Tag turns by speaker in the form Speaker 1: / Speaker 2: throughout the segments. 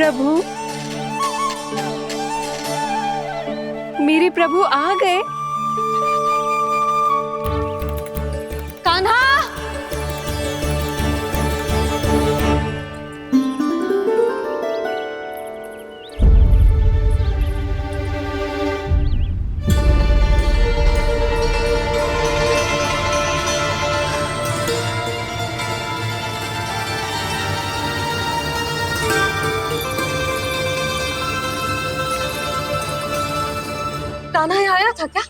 Speaker 1: प्रभु, मेरे प्रभु आ गए। कान्हा, कान्हा यहाँ आया था क्या?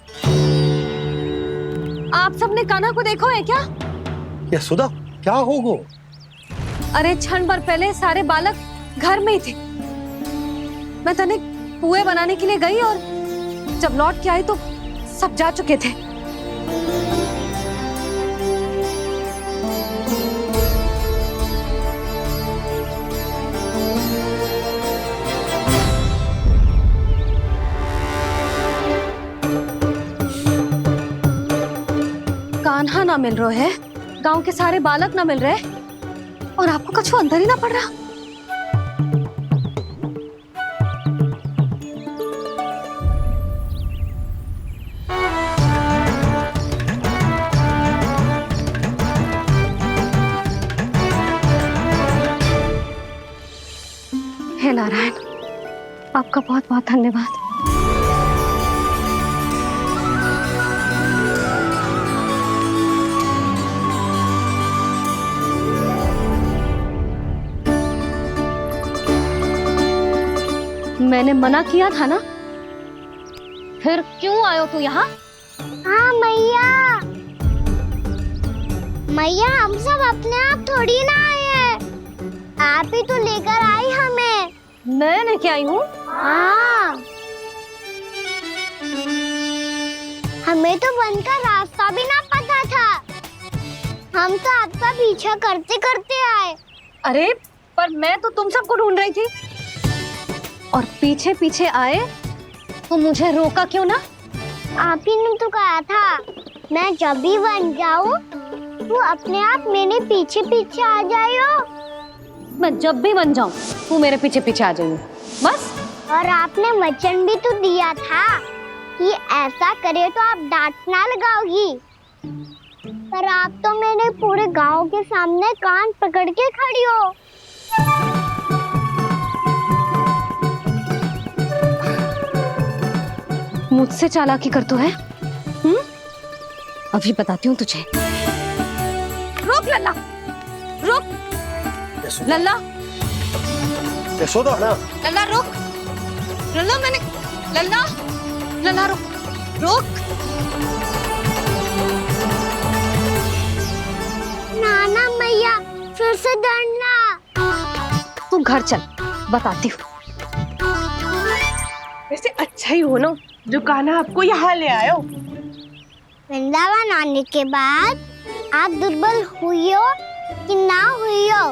Speaker 1: आप सबने कान्हा को देखो है क्या?
Speaker 2: यशोदा, क्या होगा?
Speaker 1: अरे क्षण भर पहले सारे बालक घर में ही थे। मैं तनिक पुए बनाने के लिए गई और जब लौट के आई तो सब जा चुके थे। कान्हा ना मिल रहा है, गांव के सारे बालक ना मिल रहे और आपको कछु अंदर ही ना पड़ रहा। हे नारायण, आपका बहुत बहुत धन्यवाद। मैंने मना किया था ना, फिर क्यों आयो तू यहाँ?
Speaker 3: हाँ मैया, मैया हम सब अपने आप थोड़ी ना आए हैं, आप ही तो लेकर आई हमें।
Speaker 1: मैं लेके आई हूँ?
Speaker 3: हाँ, हमें तो वन का रास्ता भी ना पता था, हम तो आपका पीछा करते करते आए।
Speaker 1: अरे पर मैं तो तुम सबको ढूंढ रही थी और पीछे पीछे आए तो मुझे रोका क्यों ना?
Speaker 3: आप ही ने तो कहा था मैं जब भी बन जाऊं तू अपने आप मेरे पीछे पीछे आ जाइयो।
Speaker 1: मैं जब भी बन जाऊं तू मेरे पीछे पीछे आ जाइयो बस।
Speaker 3: और आपने वचन भी तो दिया था कि ऐसा करे तो आप डांट ना लगाओगी, पर आप तो मेरे पूरे गांव के सामने कान पकड़ के खड़ी हो।
Speaker 1: मुझसे चालाकी कर तो है? अभी बताती हूँ तुझे। रुक लल्ला, रुक लल्ला,
Speaker 2: यशोदा ना,
Speaker 1: लल्ला रुक, लल्ला मैंने, लल्ला, लल्ला रुक, रुक।
Speaker 3: नाना मैया फिर से डरना।
Speaker 1: तू घर चल, बताती हूँ।
Speaker 4: वैसे अच्छा ही हो ना जो कान्हा आपको यहाँ ले आयो।
Speaker 3: वृंदावन आने के बाद आप दुर्बल हुई हो कि ना हुई हो,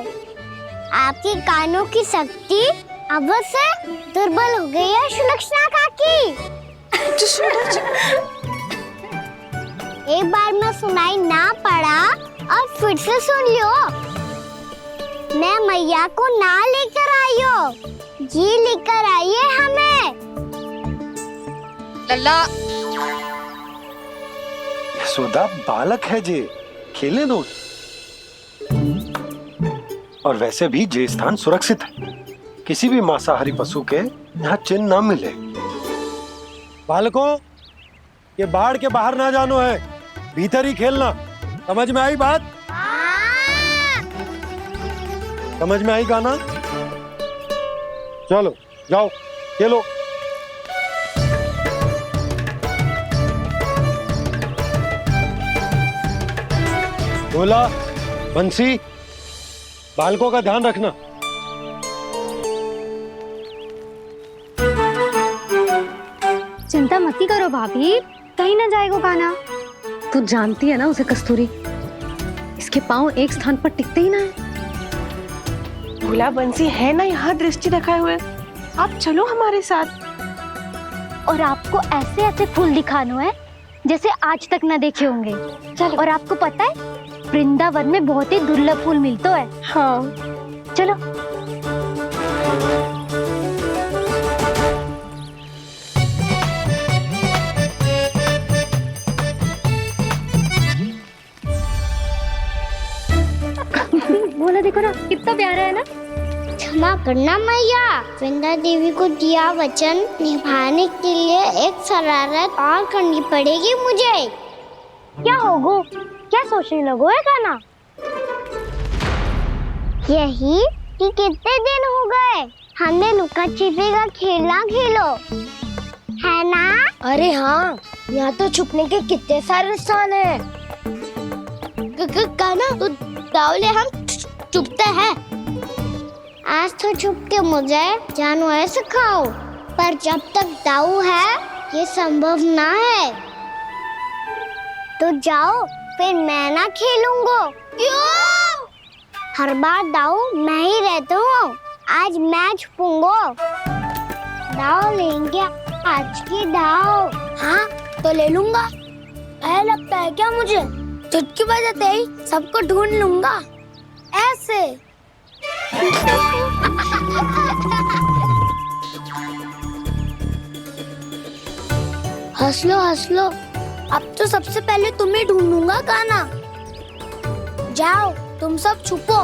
Speaker 3: आपकी कानों की शक्ति अब से दुर्बल हो गई है सुलक्षणा काकी। एक बार में सुनाई ना पड़ा और फिर से सुन लियो। मैं मैया को ना लेकर आई हो, जी लेकर आई है हमें।
Speaker 1: लल्ला,
Speaker 2: यशोदा बालक है जे, खेले दो। और वैसे भी जे स्थान सुरक्षित है, किसी भी मांसाहारी पशु के यहाँ चिन्ह ना मिले। बालकों, ये बाढ़ के बाहर ना जानो है, भीतर ही खेलना। समझ में आई बात? समझ में आई गाना? चलो जाओ खेलो। बोला बंसी, बालकों का ध्यान रखना।
Speaker 3: चिंता मत करो भाभी, कहीं ना जाएगा कान्हा।
Speaker 1: तू जानती है ना उसे कस्तूरी, इसके पांव एक स्थान पर टिकते ही ना है।
Speaker 4: भोला बंसी है ना यहाँ दृष्टि रखाए हुए, आप चलो हमारे साथ।
Speaker 3: और आपको ऐसे ऐसे फूल दिखानो है जैसे आज तक ना देखे होंगे। चलो। और आपको पता है वृंदावन में बहुत ही दुर्लभ फूल मिलते हैं।
Speaker 4: हाँ
Speaker 3: चलो। करना मैया। वृंदा देवी को दिया वचन निभाने के लिए एक शरारत और करनी पड़ेगी मुझे। क्या होगो? क्या सोचने लगो है गाना? यही कि कितने दिन हो गए हमने लुका छिपी का खेलना खेलो, है ना?
Speaker 5: अरे हाँ, यहाँ तो छुपने के कितने सारे स्थान हैं।
Speaker 3: गाना तो दावले हम छुपते हैं। आज तो छुप के मुझे जानवर सिखाओ, पर जब तक दाऊ है ये संभव ना है। तो जाओ, फिर मैं ना खेलूंगा। क्यों? हर बार दाऊ मैं ही रहता हूँ, आज मैं छुपूंगा। दाऊ लेंगे आज की दाऊ।
Speaker 5: हाँ, तो ले लूंगा। ऐसा लगता है क्या मुझे? चुटकी बजाते ही सबको ढूंढ लूंगा। ऐसे। हंस लो। अब तो सबसे पहले तुम्हें ढूंढूंगा गाना। जाओ, तुम सब छुपो।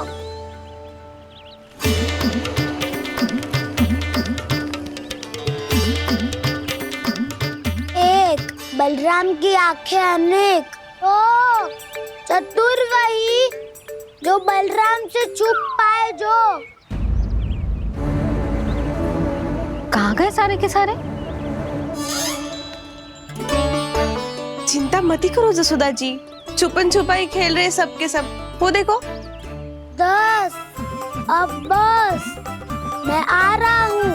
Speaker 5: एक, बलराम की आंखें अनेक। ओ, चतुर वही जो बलराम से छुप पाए। जो
Speaker 1: कहाँ गए सारे के सारे?
Speaker 4: चिंता मत करो जसोदा जी, छुपन छुपाई खेल रहे सब के सब। वो देखो।
Speaker 5: 10, अब बस, मैं आ रहा हूँ।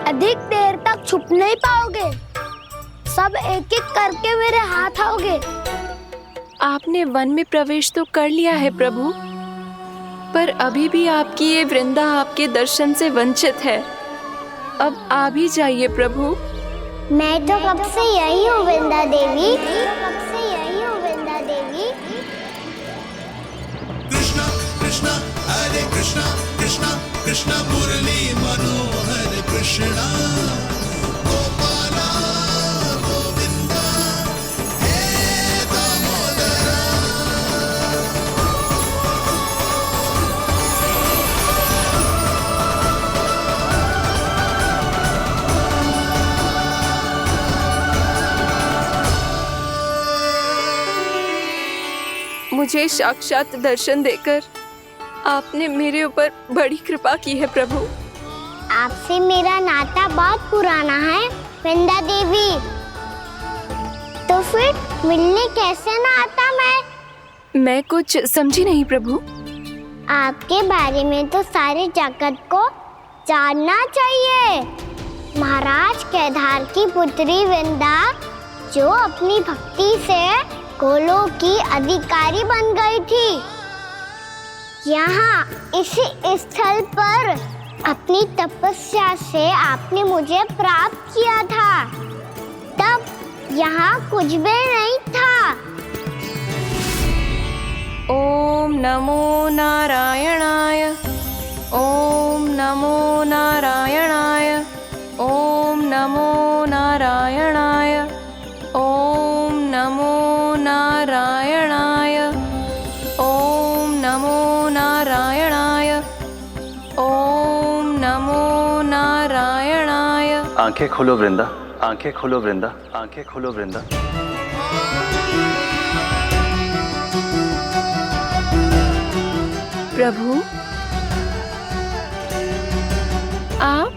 Speaker 5: अधिक देर तक छुप नहीं पाओगे, सब एक एक करके मेरे हाथ आओगे।
Speaker 6: आपने वन में प्रवेश तो कर लिया है प्रभु, पर अभी भी आपकी ये वृंदा आपके दर्शन से वंचित है। अब आ भी जाइए प्रभु।
Speaker 3: मैं तो कब से यही हूँ वृंदा देवी, कब से यही हूँ वृंदा देवी।
Speaker 7: कृष्णा कृष्णा हरे कृष्णा कृष्णा कृष्णा मुरली मनोहर कृष्णा गोपाला गोविंदा हे दामोदरा।
Speaker 6: मुझे साक्षात दर्शन देकर आपने मेरे ऊपर बड़ी कृपा की है प्रभु।
Speaker 3: आपसे मेरा नाता बहुत पुराना है वृंदा देवी, तो फिर मिलने कैसे ना आता
Speaker 6: मैं कुछ समझी नहीं प्रभु।
Speaker 3: आपके बारे में तो सारे जगत को जानना चाहिए। महाराज केदार की पुत्री वृंदा, जो अपनी भक्ति से गोलों की अधिकारी बन गई थी, यहाँ इसी स्थल पर अपनी तपस्या से आपने मुझे प्राप्त किया था। तब यहाँ कुछ भी नहीं था।
Speaker 6: ओम नमो नारायणाय, ओम नमो नारायणाय, ओम नमो नारायणाय, ओम नमो नारायणाय, ओम नमो नारायणाय, ओम नमो नारायणाय।
Speaker 8: आंखें खोलो वृंदा, आंखें खोलो वृंदा, आंखें खोलो वृंदा।
Speaker 6: प्रभु, आप?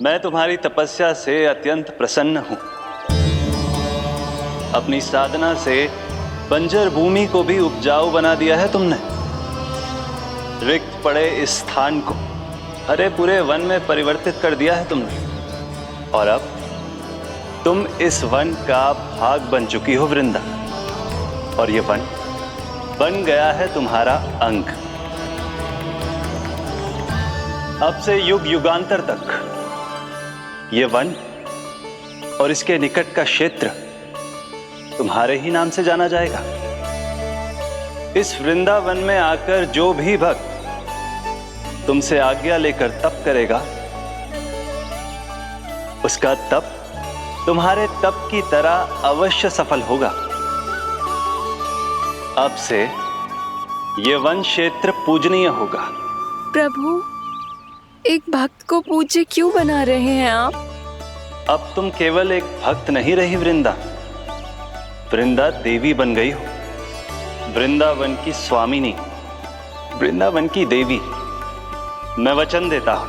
Speaker 8: मैं तुम्हारी तपस्या से अत्यंत प्रसन्न हूं। अपनी साधना से बंजर भूमि को भी उपजाऊ बना दिया है तुमने। रिक्त पड़े इस स्थान को हरे पूरे वन में परिवर्तित कर दिया है तुमने, और अब तुम इस वन का भाग बन चुकी हो वृंदा, और ये वन बन गया है तुम्हारा अंग। अब से युग युगांतर तक ये वन और इसके निकट का क्षेत्र तुम्हारे ही नाम से जाना जाएगा। इस वृंदावन में आकर जो भी भक्त तुमसे आज्ञा लेकर तप करेगा, उसका तप तुम्हारे तप की तरह अवश्य सफल होगा। अब से ये वन क्षेत्र पूजनीय होगा।
Speaker 6: प्रभु, एक भक्त को पूज्य क्यों बना रहे हैं आप?
Speaker 8: अब तुम केवल एक भक्त नहीं रही वृंदा, वृंदा देवी बन गई हो, वृंदावन की स्वामिनी, वृंदावन की देवी। मैं वचन देता हूं,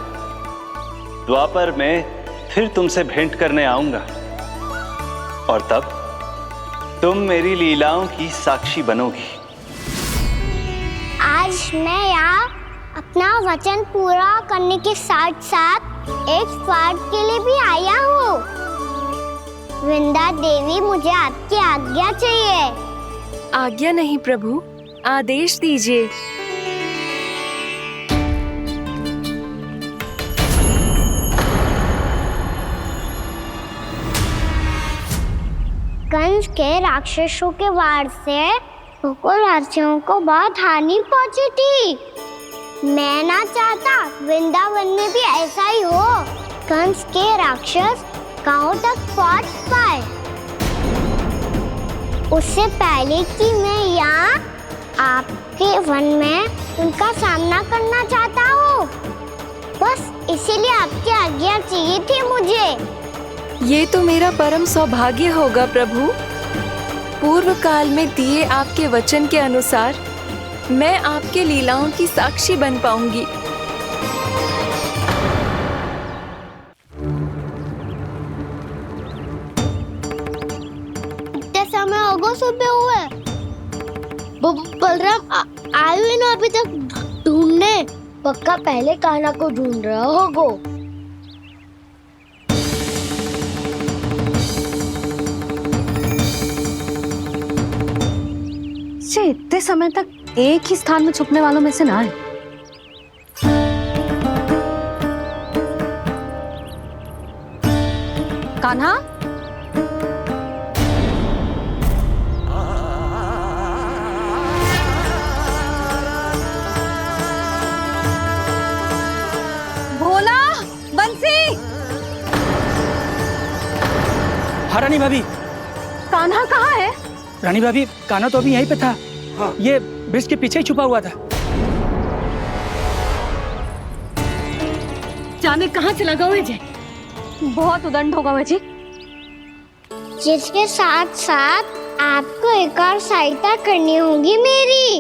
Speaker 8: द्वापर में फिर तुमसे भेंट करने आऊंगा और तब तुम मेरी लीलाओं की साक्षी बनोगी।
Speaker 3: आज मैं यहाँ अपना वचन पूरा करने के साथ साथ एक स्वार्थ के लिए भी आया हूँ। वृंदा देवी, मुझे आपकी आज्ञा चाहिए।
Speaker 6: आज्ञा नहीं प्रभु, आदेश दीजिए।
Speaker 3: कंस के राक्षसों के वार से गोकुलवासियों को बहुत हानि पहुंची थी। मैं ना चाहता वृंदावन में भी ऐसा ही हो। कंस के राक्षस गांव तक पहुंच पाए, उससे पहले कि मैं यहाँ आपके वन में उनका सामना करना चाहता हूँ। बस इसीलिए आपकी आज्ञा चाहिए थी मुझे।
Speaker 6: ये तो मेरा परम सौभाग्य होगा प्रभु। पूर्व काल में दिए आपके वचन के अनुसार मैं आपके लीलाओं की साक्षी बन पाऊंगी।
Speaker 3: इतने समय होगा सुबह हुए, बलराम आए हुए ना अभी तक ढूंढने। पक्का पहले कान्हा को ढूंढ रहा होगा।
Speaker 1: इतने समय तक एक ही स्थान में छुपने वालों में से ना है। कान्हा, भोला, बंसी।
Speaker 9: हाँ रानी भाभी।
Speaker 1: कान्हा कहाँ है?
Speaker 9: रानी भाभी, कान्हा तो अभी यहीं पे था। हाँ। ये ब्रिज के पीछे ही छुपा हुआ था।
Speaker 1: जाने कहाँ चला गया है जी? बहुत उदंड होगा वह जी।
Speaker 3: जिसके साथ साथ आपको एक और सहायता करनी होगी मेरी।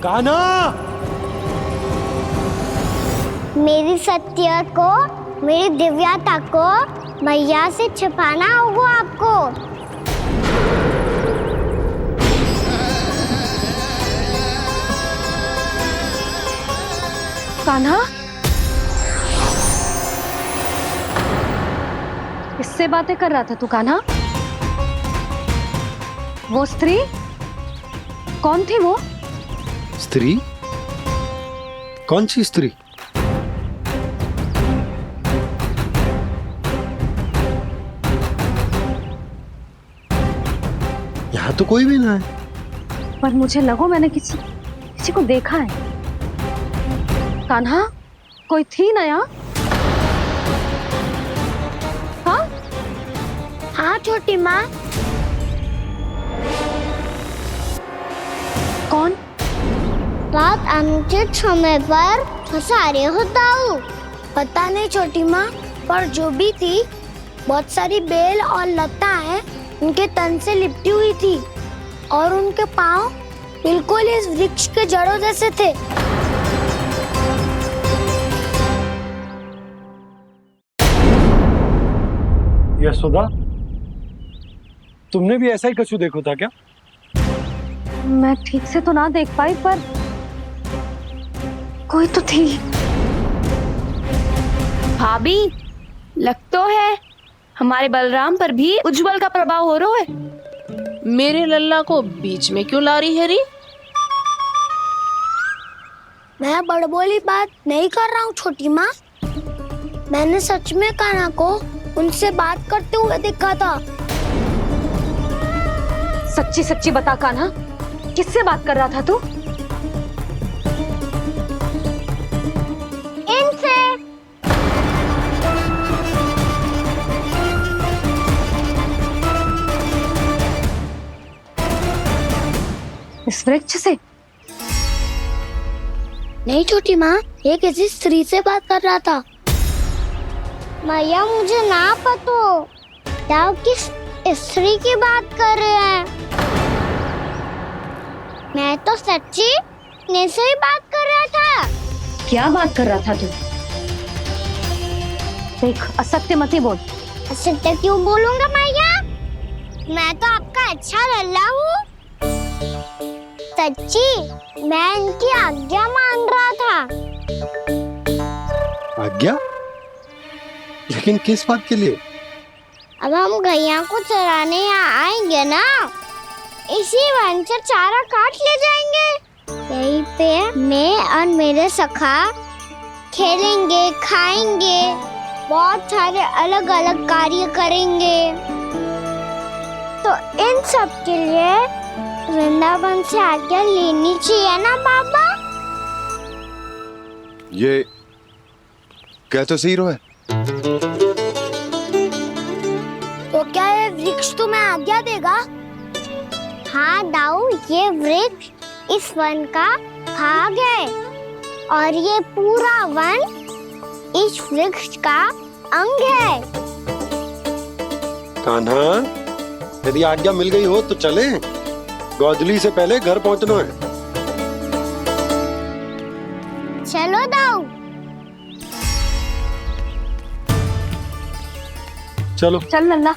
Speaker 2: कान्हा,
Speaker 3: मेरी सत्य को, मेरी दिव्यता को मैया से छिपाना होगा आपको।
Speaker 1: कान्हा, किससे बातें कर रहा था तू कान्हा? वो स्त्री कौन थी? वो
Speaker 2: स्त्री? कौन सी स्त्री? यहाँ तो कोई भी ना है।
Speaker 1: पर मुझे लगो मैंने किसी को देखा है। कान्हा, कोई थी ना यहाँ? हाँ?
Speaker 3: हाँ छोटी माँ।
Speaker 1: कौन?
Speaker 3: रात अनुचित समय पर फंसारे होता हूँ। पता नहीं छोटी माँ, पर जो भी थी, बहुत सारी बेल और लताएं उनके तन से लिपटी हुई थी और उनके पाँव बिल्कुल इस वृक्ष के जड़ों जैसे थे।
Speaker 2: यशोदा, तुमने भी ऐसा ही कछु देखा था क्या?
Speaker 1: मैं ठीक से तो ना देख पाई, पर कोई तो थी।
Speaker 4: भाभी, लग तो है हमारे बलराम पर भी उज्जवल का प्रभाव हो रहा है।
Speaker 10: मेरे लल्ला को बीच में क्यों ला रही है री?
Speaker 3: मैं बड़बोली बात नहीं कर रहा हूँ छोटी माँ। मैंने सच में कान्हा को उनसे बात करते हुए देखा था।
Speaker 1: सच्ची सच्ची बता कान्हा, किससे बात कर रहा था तू? इस वृक्ष से?
Speaker 5: नहीं छोटी माँ, ये किसी स्त्री से बात कर रहा था।
Speaker 3: मैया मुझे ना पतो दाऊ किस स्त्री की बात कर रहे हैं। मैं तो सच्ची ने से ही बात कर रहा था।
Speaker 1: क्या बात कर रहा था तू? देख, असत्य मत ही बोल।
Speaker 3: असत्य क्यों बोलूंगा मैया? मैं तो आपका अच्छा लल्ला हूँ। सच्ची मैं इनकी आज्ञा मान रहा था।
Speaker 2: आज्ञा? लेकिन किस बात के लिए?
Speaker 3: अब हम गैया को चराने यहाँ आएंगे ना, इसी वन से चारा काट ले जाएंगे। यहीं पे मैं और मेरे सखा खेलेंगे, खाएंगे, बहुत सारे अलग अलग कार्य करेंगे। तो इन सब के लिए वृंदावन से आज्ञा लेनी चाहिए ना बाबा?
Speaker 11: ये कह तो सही रहा है।
Speaker 5: तो क्या ये वृक्ष तुम्हें आज्ञा देगा?
Speaker 3: हाँ दाऊ, ये वृक्ष इस वन का भाग है और ये पूरा वन इस वृक्ष का अंग है।
Speaker 2: कान्हा, यदि आज्ञा मिल गई हो तो चले। गोधूली से पहले घर पहुंचना है।
Speaker 3: चलो दाऊ।
Speaker 2: चलो
Speaker 1: चल लल्ला।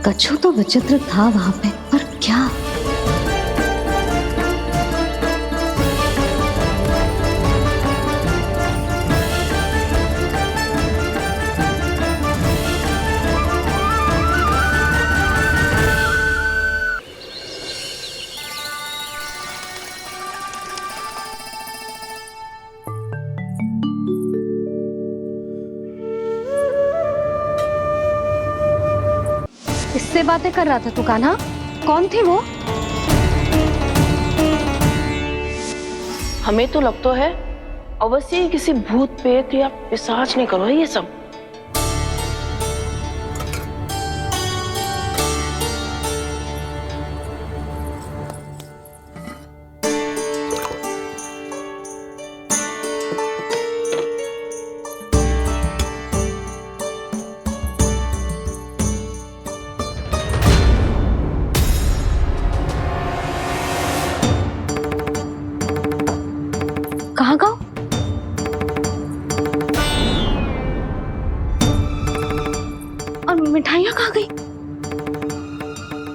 Speaker 1: कछु तो विचित्र था वहां पे, पर क्या? किससे बातें कर रहा था तू कान्हा? कौन थे वो?
Speaker 10: हमें तो लगता है अवश्य ही किसी भूत प्रेत या पिशाच ने करो है ये सब।
Speaker 1: कहाँ गाँव? और मिठाइयाँ कहाँ गई?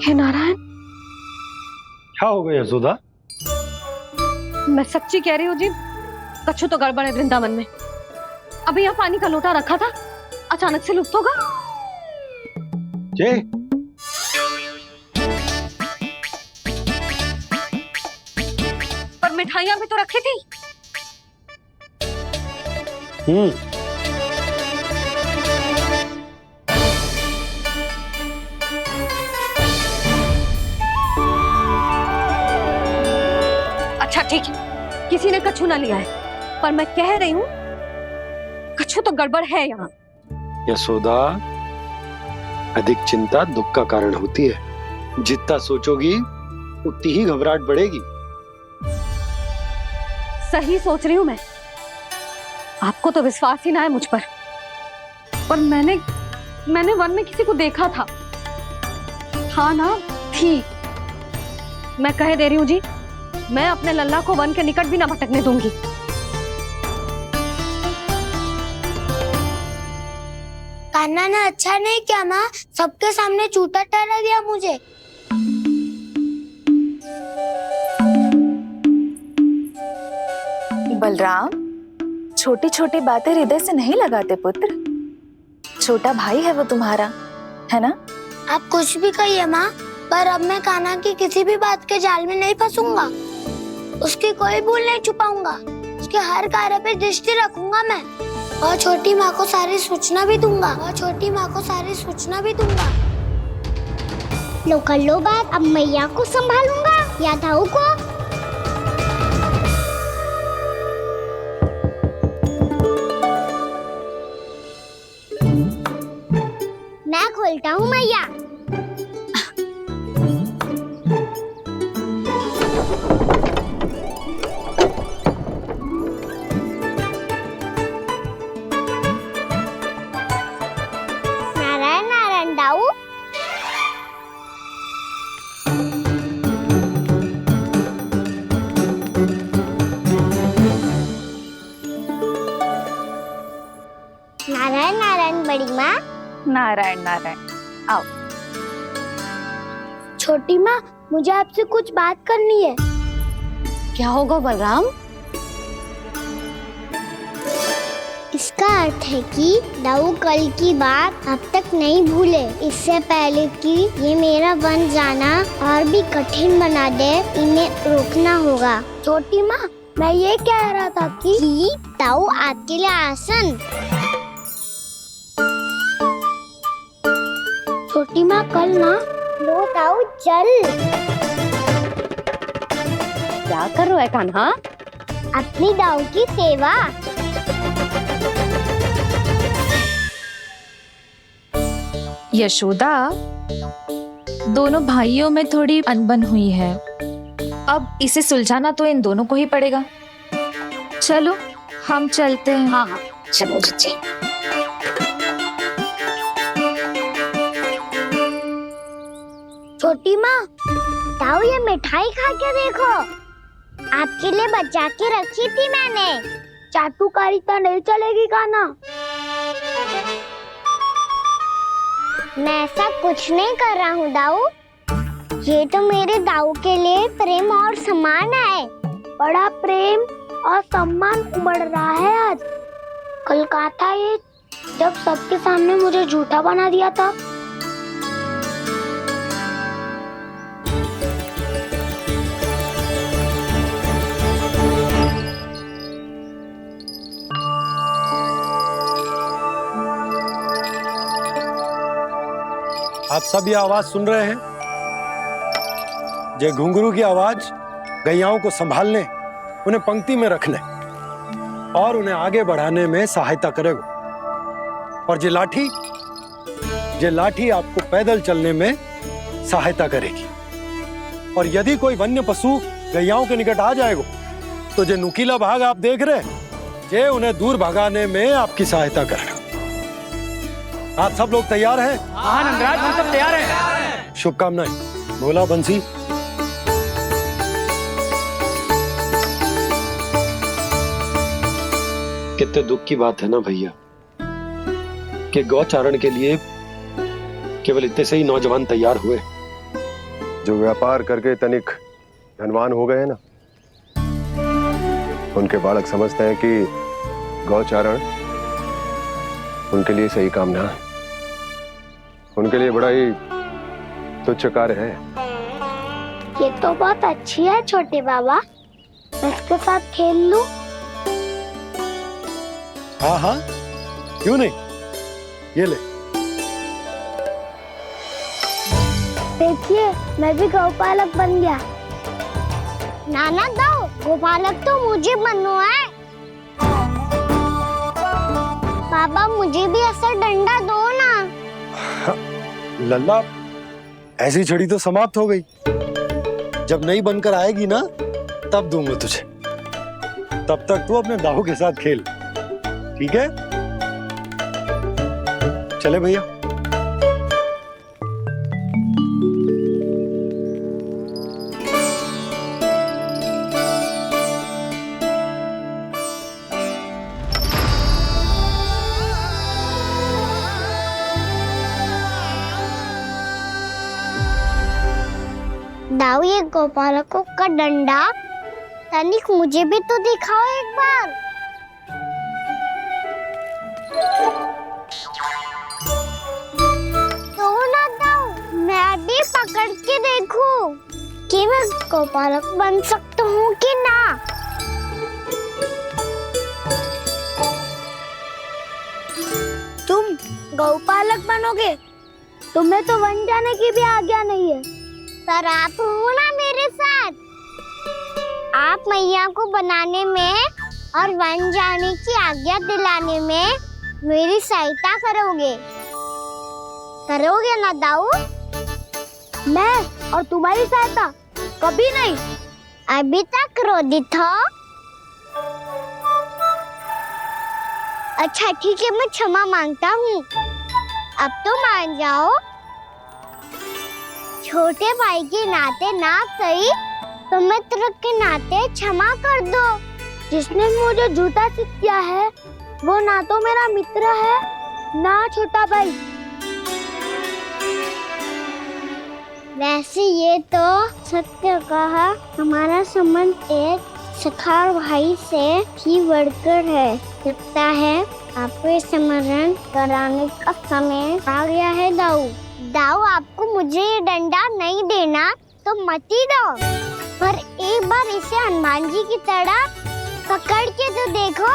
Speaker 1: हे नारायण!
Speaker 2: क्या हो गया यशोदा?
Speaker 1: मैं सच्ची कह रही हूँ जी, कछु तो गड़बड़ है वृंदावन में। अभी यहाँ पानी का लोटा रखा था, अचानक से लुप्त होगा।
Speaker 2: जय,
Speaker 1: पर मिठाइयाँ भी तो रखी थी। अच्छा ठीक है, किसी ने कछु ना लिया है, पर मैं कह रही हूँ कछु तो गड़बड़ है यहाँ।
Speaker 2: यशोदा, अधिक चिंता दुख का कारण होती है। जितना सोचोगी उतनी ही घबराहट बढ़ेगी।
Speaker 1: सही सोच रही हूँ मैं। आपको तो विश्वास ही ना है मुझ पर मैंने वन में किसी को देखा था। हाँ ना, थी। मैं कह दे रही हूँ जी, मैं अपने लल्ला को वन के निकट भी ना भटकने दूंगी।
Speaker 5: कान्हा ने अच्छा नहीं किया माँ, सबके सामने चूता ठहरा दिया मुझे।
Speaker 12: बलराम, छोटी छोटी बातें हृदय से नहीं लगाते पुत्र। छोटा भाई है वो तुम्हारा, है ना?
Speaker 5: आप कुछ भी कहिए माँ, पर अब मैं कान्हा की किसी भी बात के जाल में नहीं फंसूंगा। उसकी कोई भूल नहीं छुपाऊंगा। उसके हर कार्य पे दृष्टि रखूंगा मैं, और छोटी माँ को सारी सूचना भी दूंगा।
Speaker 3: लो कर लो बात। अब मैया को संभालूंगा या दाऊ को? बोलता हूँ मैया। नारायण नारायण दाऊ। नारायण नारायण बड़ी माँ।
Speaker 12: नारायण नारायण। आओ।
Speaker 5: छोटी माँ, मुझे आपसे कुछ बात करनी है।
Speaker 1: क्या होगा बलराम?
Speaker 3: इसका अर्थ है कि दाऊ कल की बात अब तक नहीं भूले। इससे पहले कि ये मेरा बन जाना और भी कठिन बना दे, इन्हें रोकना होगा।
Speaker 5: छोटी माँ, मैं ये कह रहा था कि
Speaker 3: दाऊ आपके लिए आसन।
Speaker 5: छोटी माँ, कल ना
Speaker 3: लो दाऊ चल।
Speaker 1: क्या कर रहा है कान्हा?
Speaker 3: अपनी दाऊ की सेवा।
Speaker 12: यशोदा, दोनों भाइयों में थोड़ी अनबन हुई है। अब इसे सुलझाना तो इन दोनों को ही पड़ेगा। चलो हम चलते हैं।
Speaker 1: हाँ हाँ
Speaker 12: चलो जी।
Speaker 3: छोटी माँ, दाऊ ये मिठाई खा के देखो। आपके लिए बचा के रखी थी मैंने।
Speaker 5: चाटुकारिता नहीं चलेगी कान्हा।
Speaker 3: मैं ऐसा कुछ नहीं कर रहा हूँ दाऊ। ये तो मेरे दाऊ के लिए प्रेम और सम्मान है।
Speaker 5: बड़ा प्रेम और सम्मान उमड़ रहा है आज। कल कहा था ये, जब सबके सामने मुझे झूठा बना दिया था।
Speaker 2: आप सब ये आवाज सुन रहे हैं? ये घुंघरू की आवाज गैयाओं को संभालने, उन्हें पंक्ति में रखने और उन्हें आगे बढ़ाने में सहायता करेगा। और ये लाठी आपको पैदल चलने में सहायता करेगी। और यदि कोई वन्य पशु गैयाओं के निकट आ जाएगा तो ये नुकीला भाग आप देख रहे हैं, ये उन्हें दूर भगाने में आपकी सहायता करेगा। आप सब लोग तैयार हैं?
Speaker 9: हाँ नंदराज, हम सब तैयार हैं।
Speaker 2: शुभकामनाएं। बोला बंसी। कितने दुख की बात है ना भैया कि गौचारण के लिए केवल इतने से ही नौजवान तैयार हुए।
Speaker 11: जो व्यापार करके तनिक धनवान हो गए हैं ना, उनके बालक समझते हैं कि गौचारण उनके लिए सही काम ना है। उनके लिए बड़ा ही तुच्छ कार्य है।
Speaker 5: ये तो बहुत अच्छी है छोटे बाबा, मैं इसके साथ खेल लूं?
Speaker 2: हाँ हाँ, क्यों नहीं। ये ले।
Speaker 5: देखिए, मैं भी गौपालक बन गया।
Speaker 3: नाना दाऊ, गोपालक तो मुझे बनना है। बाबा मुझे भी ऐसा डंडा दो ना।
Speaker 2: लल्ला, ऐसी छड़ी तो समाप्त हो गई। जब नई बनकर आएगी ना तब दूंगा तुझे। तब तक तू अपने दाऊ के साथ खेल, ठीक है? चले भैया।
Speaker 3: दाऊ, ये गोपालकों का डंडा तनिक मुझे भी तो दिखाओ एक बार। तो ना दाऊ, मैं भी पकड़ के देखूं कि मैं गोपालक बन सकता हूँ कि ना।
Speaker 5: तुम गौपालक बनोगे? तुम्हें तो वन जाने की भी आज्ञा नहीं है।
Speaker 3: सर आप हो ना मेरे साथ। आप मैया को बनाने में और वन जाने की आज्ञा दिलाने में मेरी सहायता करोगे। करोगे ना दाऊ?
Speaker 5: मैं और तुम्हारी सहायता कभी नहीं।
Speaker 3: अभी तक क्रोधित हो? अच्छा ठीक है, मैं क्षमा मांगता हूँ। अब तो मान जाओ। छोटे भाई के नाते ना सही तो मित्र के नाते क्षमा कर दो।
Speaker 5: जिसने मुझे झूठा सिद्ध किया है वो ना तो मेरा मित्र है ना छोटा भाई।
Speaker 3: वैसे ये तो सत्य कहा, हमारा संबंध एक सखार भाई से भी बढ़कर है। लगता है आपको स्मरण कराने का समय आ गया है दाऊ। दाऊ, आपको मुझे ये डंडा नहीं देना तो मत ही दो, पर एक बार इसे हनुमान जी की तरह पकड़ के तो देखो।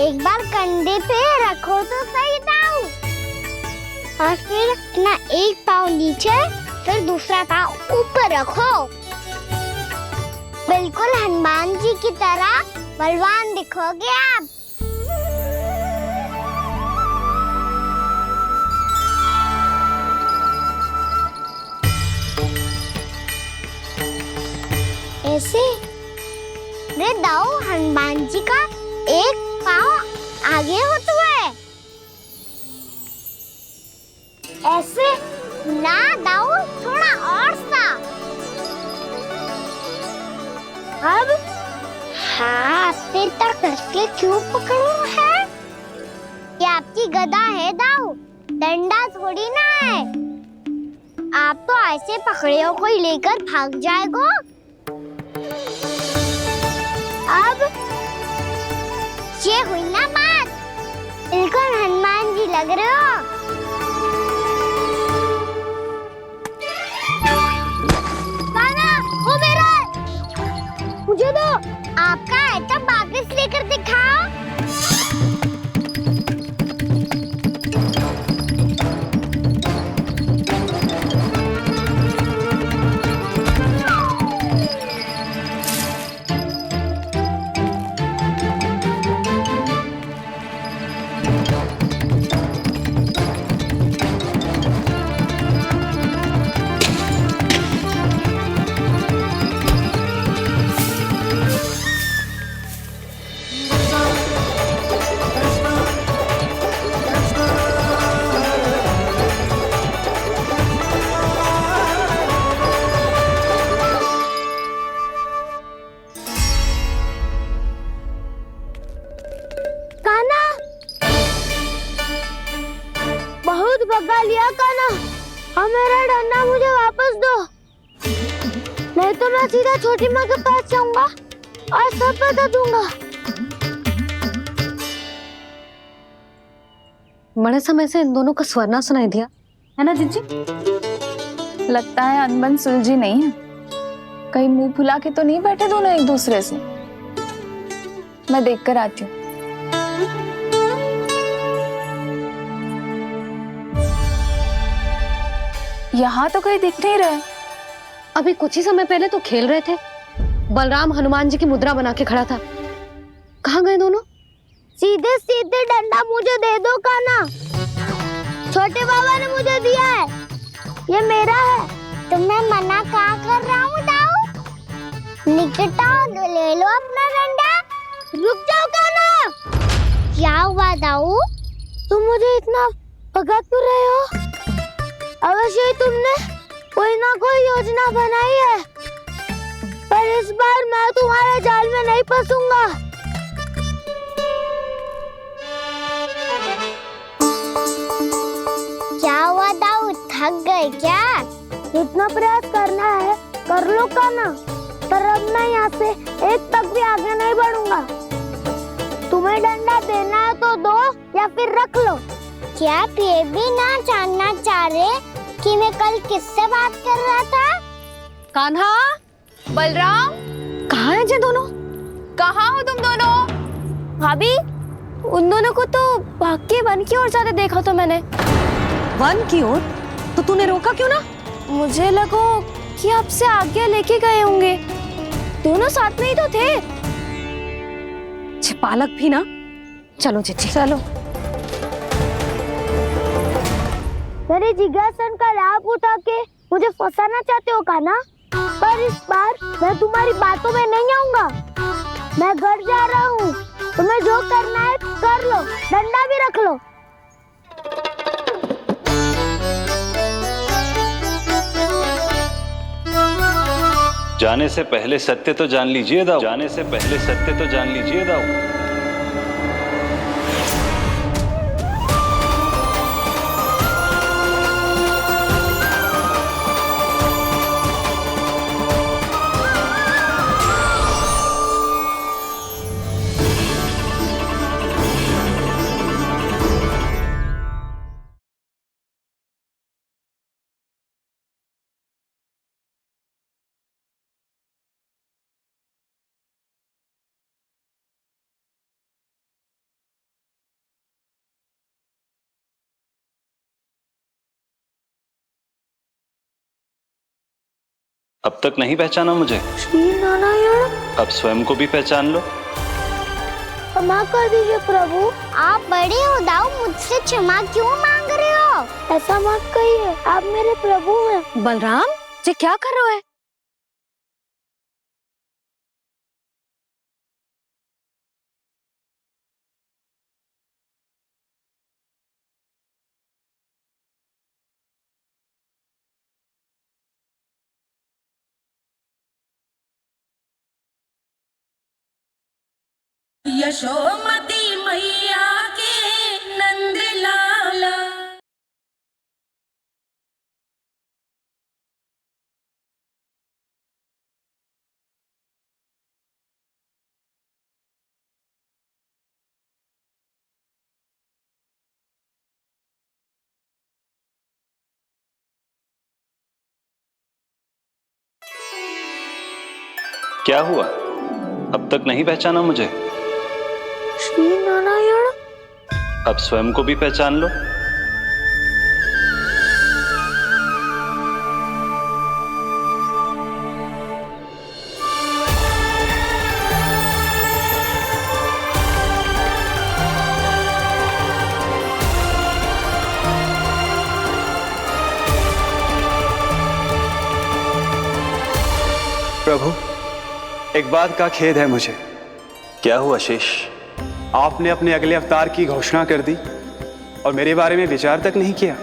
Speaker 3: एक बार कंधे पे रखो तो सही दाऊ, और फिर अपना एक पाँव नीचे फिर दूसरा पाँव ऊपर रखो। बिल्कुल हनुमान जी की तरह बलवान दिखोगे आप। ऐसे रे दाऊ, हनुमान जी का एक पाँव आगे होता है। ऐसे ना दाऊ, थोड़ा और सा। अब हाथ पे तक कसके क्यों पकड़ो है? ये आपकी गदा है दाऊ, डंडा थोड़ी ना है। आप तो ऐसे पकड़ियों को ही लेकर भाग जाएगो। अब ये हुई ना बात, बिल्कुल हनुमान जी लग रहे हो। कान्हा, वो मेरा, मुझे दो। आपका है तो वापस लेकर दिखाओ। बहुत भगा लिया कान्हा, अब मेरा डंडा मुझे वापस दो, नहीं तो मैं सीधा छोटी माँ के पास जाऊंगा और सब बता दूंगा।
Speaker 1: बड़े समय से इन दोनों का स्वर ना सुनाई दिया है ना जीजी?
Speaker 12: लगता है अनबन सुलझी नहीं है। कहीं मुंह फुला के तो नहीं बैठे दोनों एक दूसरे से। मैं देख कर आती हूँ। यहाँ तो कहीं दिख नहीं रहा।
Speaker 1: अभी कुछ ही समय पहले तो खेल रहे थे। बलराम हनुमान जी की मुद्रा बना के खड़ा था। कहाँ गए दोनों?
Speaker 5: सीधे सीधे डंडा मुझे दे दो कान्हा, छोटे बाबा ने मुझे दिया है, ये मेरा है।
Speaker 3: तो मैं मना कहाँ कर रहा हूँ दाऊ? निकट आओ तो ले लो अपना डंडा।
Speaker 5: रुक जाओ कान्हा।
Speaker 3: क्या हुआ दाऊ?
Speaker 5: तुम मुझे इतना भगा क्यों रहे हो? अवश्य ही तुमने कोई ना कोई योजना बनाई है, पर इस बार मैं तुम्हारे जाल में नहीं फंसूंगा।
Speaker 3: क्या हुआ दाऊ, थक गए क्या?
Speaker 5: जितना प्रयास करना है कर लो कान्हा, पर अब मैं यहाँ से एक तक भी आगे नहीं बढ़ूंगा। तुम्हें डंडा देना है तो दो या फिर रख लो।
Speaker 3: क्या आप ये भी ना जानना चाह रहे कि मैं कल किससे बात कर रहा था?
Speaker 1: कान्हा,
Speaker 12: बलराम,
Speaker 1: कहाँ हैं ये दोनों?
Speaker 12: कहाँ हो तुम दोनों?
Speaker 5: भाभी, उन दोनों को तो भाग के वन की ओर जाते देखा तो मैंने।
Speaker 1: वन की ओर? तो तूने रोका क्यों ना?
Speaker 5: मुझे लगा कि आपसे आगे लेके गए होंगे, दोनों साथ में ही तो थे।
Speaker 1: पालक भी ना। चलो जीजी,
Speaker 12: चलो।
Speaker 3: मेरे जिज्ञासन का लाभ उठा के मुझे फंसाना चाहते हो कान्हा? पर इस बार मैं तुम्हारी बातों में नहीं आऊंगा। मैं घर जा रहा हूँ। तुम्हें जो करना है कर लो, डंडा भी रख लो।
Speaker 8: जाने से पहले सत्य तो जान लीजिए दाऊ। जाने से पहले सत्य तो जान लीजिए दाऊ। अब तक नहीं पहचाना मुझे?
Speaker 3: श्री नारायण।
Speaker 8: अब स्वयं को भी पहचान लो।
Speaker 3: क्षमा कर दीजिए प्रभु। आप बड़े हो दाऊ, मुझसे क्षमा क्यों मांग रहे हो? ऐसा मत कहिए, आप मेरे प्रभु हैं।
Speaker 1: बलराम जी क्या कर रहे हो?
Speaker 13: यशोमती मैया के नंद लाला।
Speaker 8: क्या हुआ? अब तक नहीं पहचाना मुझे?
Speaker 3: श्री नारायण।
Speaker 8: अब स्वयं को भी पहचान लो।
Speaker 14: प्रभु, एक बात का खेद है मुझे।
Speaker 8: क्या हुआ शेष?
Speaker 14: आपने अपने अगले अवतार की घोषणा कर दी और मेरे बारे में विचार तक नहीं किया।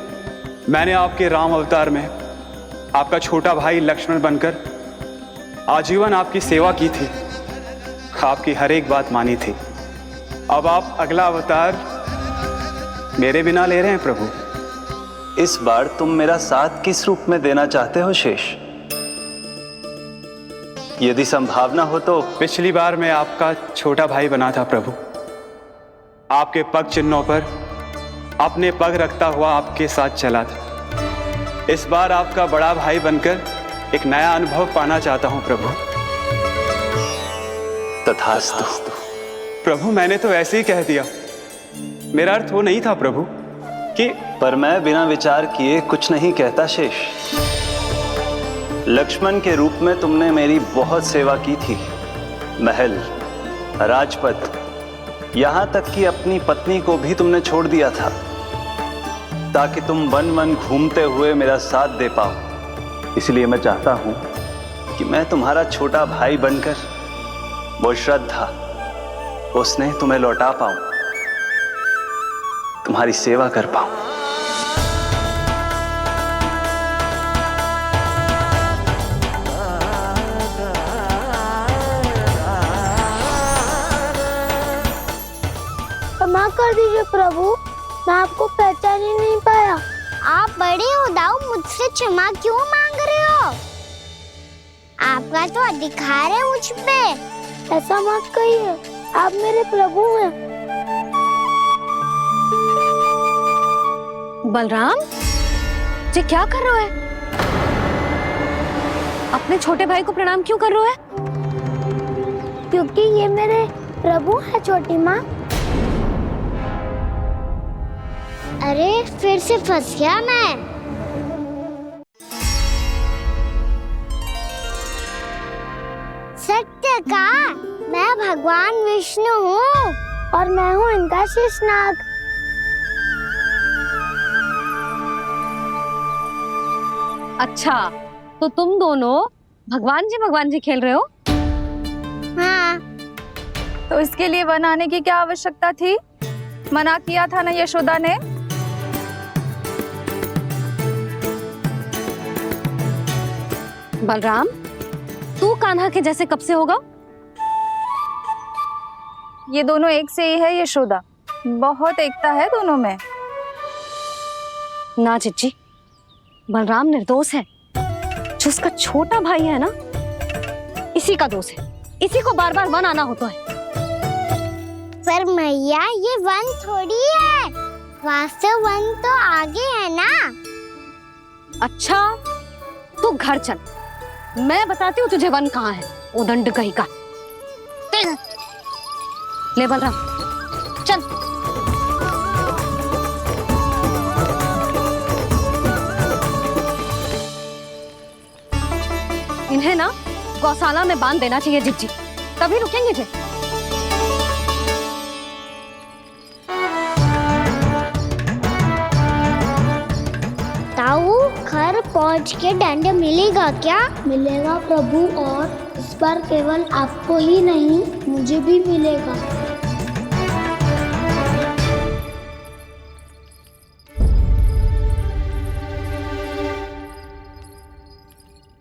Speaker 14: मैंने आपके राम अवतार में आपका छोटा भाई लक्ष्मण बनकर आजीवन आपकी सेवा की थी, आपकी हर एक बात मानी थी। अब आप अगला अवतार मेरे बिना ले रहे हैं प्रभु।
Speaker 8: इस बार तुम मेरा साथ किस रूप में देना चाहते हो शेष? यदि संभावना हो तो।
Speaker 14: पिछली बार मैं आपका छोटा भाई बना था प्रभु, आपके पग चिन्हों पर अपने पग रखता हुआ आपके साथ चला था। इस बार आपका बड़ा भाई बनकर एक नया अनुभव पाना चाहता हूं प्रभु।
Speaker 8: तथास्तु।
Speaker 14: प्रभु, मैंने तो ऐसे ही कह दिया, मेरा अर्थ वो नहीं था प्रभु कि।
Speaker 8: पर मैं बिना विचार किए कुछ नहीं कहता शेष। लक्ष्मण के रूप में तुमने मेरी बहुत सेवा की थी। महल, राजपथ, यहां तक कि अपनी पत्नी को भी तुमने छोड़ दिया था ताकि तुम वन वन घूमते हुए मेरा साथ दे पाओ। इसलिए मैं चाहता हूं कि मैं तुम्हारा छोटा भाई बनकर वो श्रद्धा, वो स्नेह तुम्हें लौटा पाऊं, तुम्हारी सेवा कर पाऊं।
Speaker 3: क्षमा कर दीजिए प्रभु, मैं आपको पहचान ही नहीं पाया। आप बड़े हो दाऊ, मुझसे क्षमा क्यों मांग रहे हो? आपका तो अधिकार है मुझ पे। ऐसा मत कहिए, आप मेरे प्रभु हैं।
Speaker 1: बलराम जी क्या कर रहे हो? अपने छोटे भाई को प्रणाम क्यों कर रहे हो?
Speaker 3: क्योंकि ये मेरे प्रभु है छोटी माँ। अरे फिर से फंस गया मैं। सत्य का, मैं भगवान विष्णु हूँ और मैं हूँ इनका शेषनाग।
Speaker 1: अच्छा, तो तुम दोनों भगवान जी खेल रहे हो?
Speaker 3: हाँ।
Speaker 12: तो इसके लिए वन आने की क्या आवश्यकता थी? मना किया था ना यशोदा ने।
Speaker 1: बलराम, तू कान्हा के जैसे कब से होगा?
Speaker 12: ये दोनों एक से ही है यशोदा, बहुत एकता है दोनों में।
Speaker 1: ना चिच्ची, बलराम निर्दोष है। जो उसका छोटा भाई है ना, इसी का दोष है। इसी को बार बार वन आना होता है।
Speaker 3: पर मैया ये वन थोड़ी है, वास्तव वन तो आगे है ना।
Speaker 1: अच्छा, तू घर चल, मैं बताती हूँ तुझे वन कहाँ है। उदंड कहीं का। ले बलराम, चल। इन्हें ना गौशाला में बांध देना चाहिए जिज्जी, तभी रुकेंगे जे।
Speaker 3: ताऊ, घर पहुंच के दंड मिलेगा क्या?
Speaker 5: मिलेगा प्रभु, और इस बार केवल आपको ही नहीं मुझे भी मिलेगा।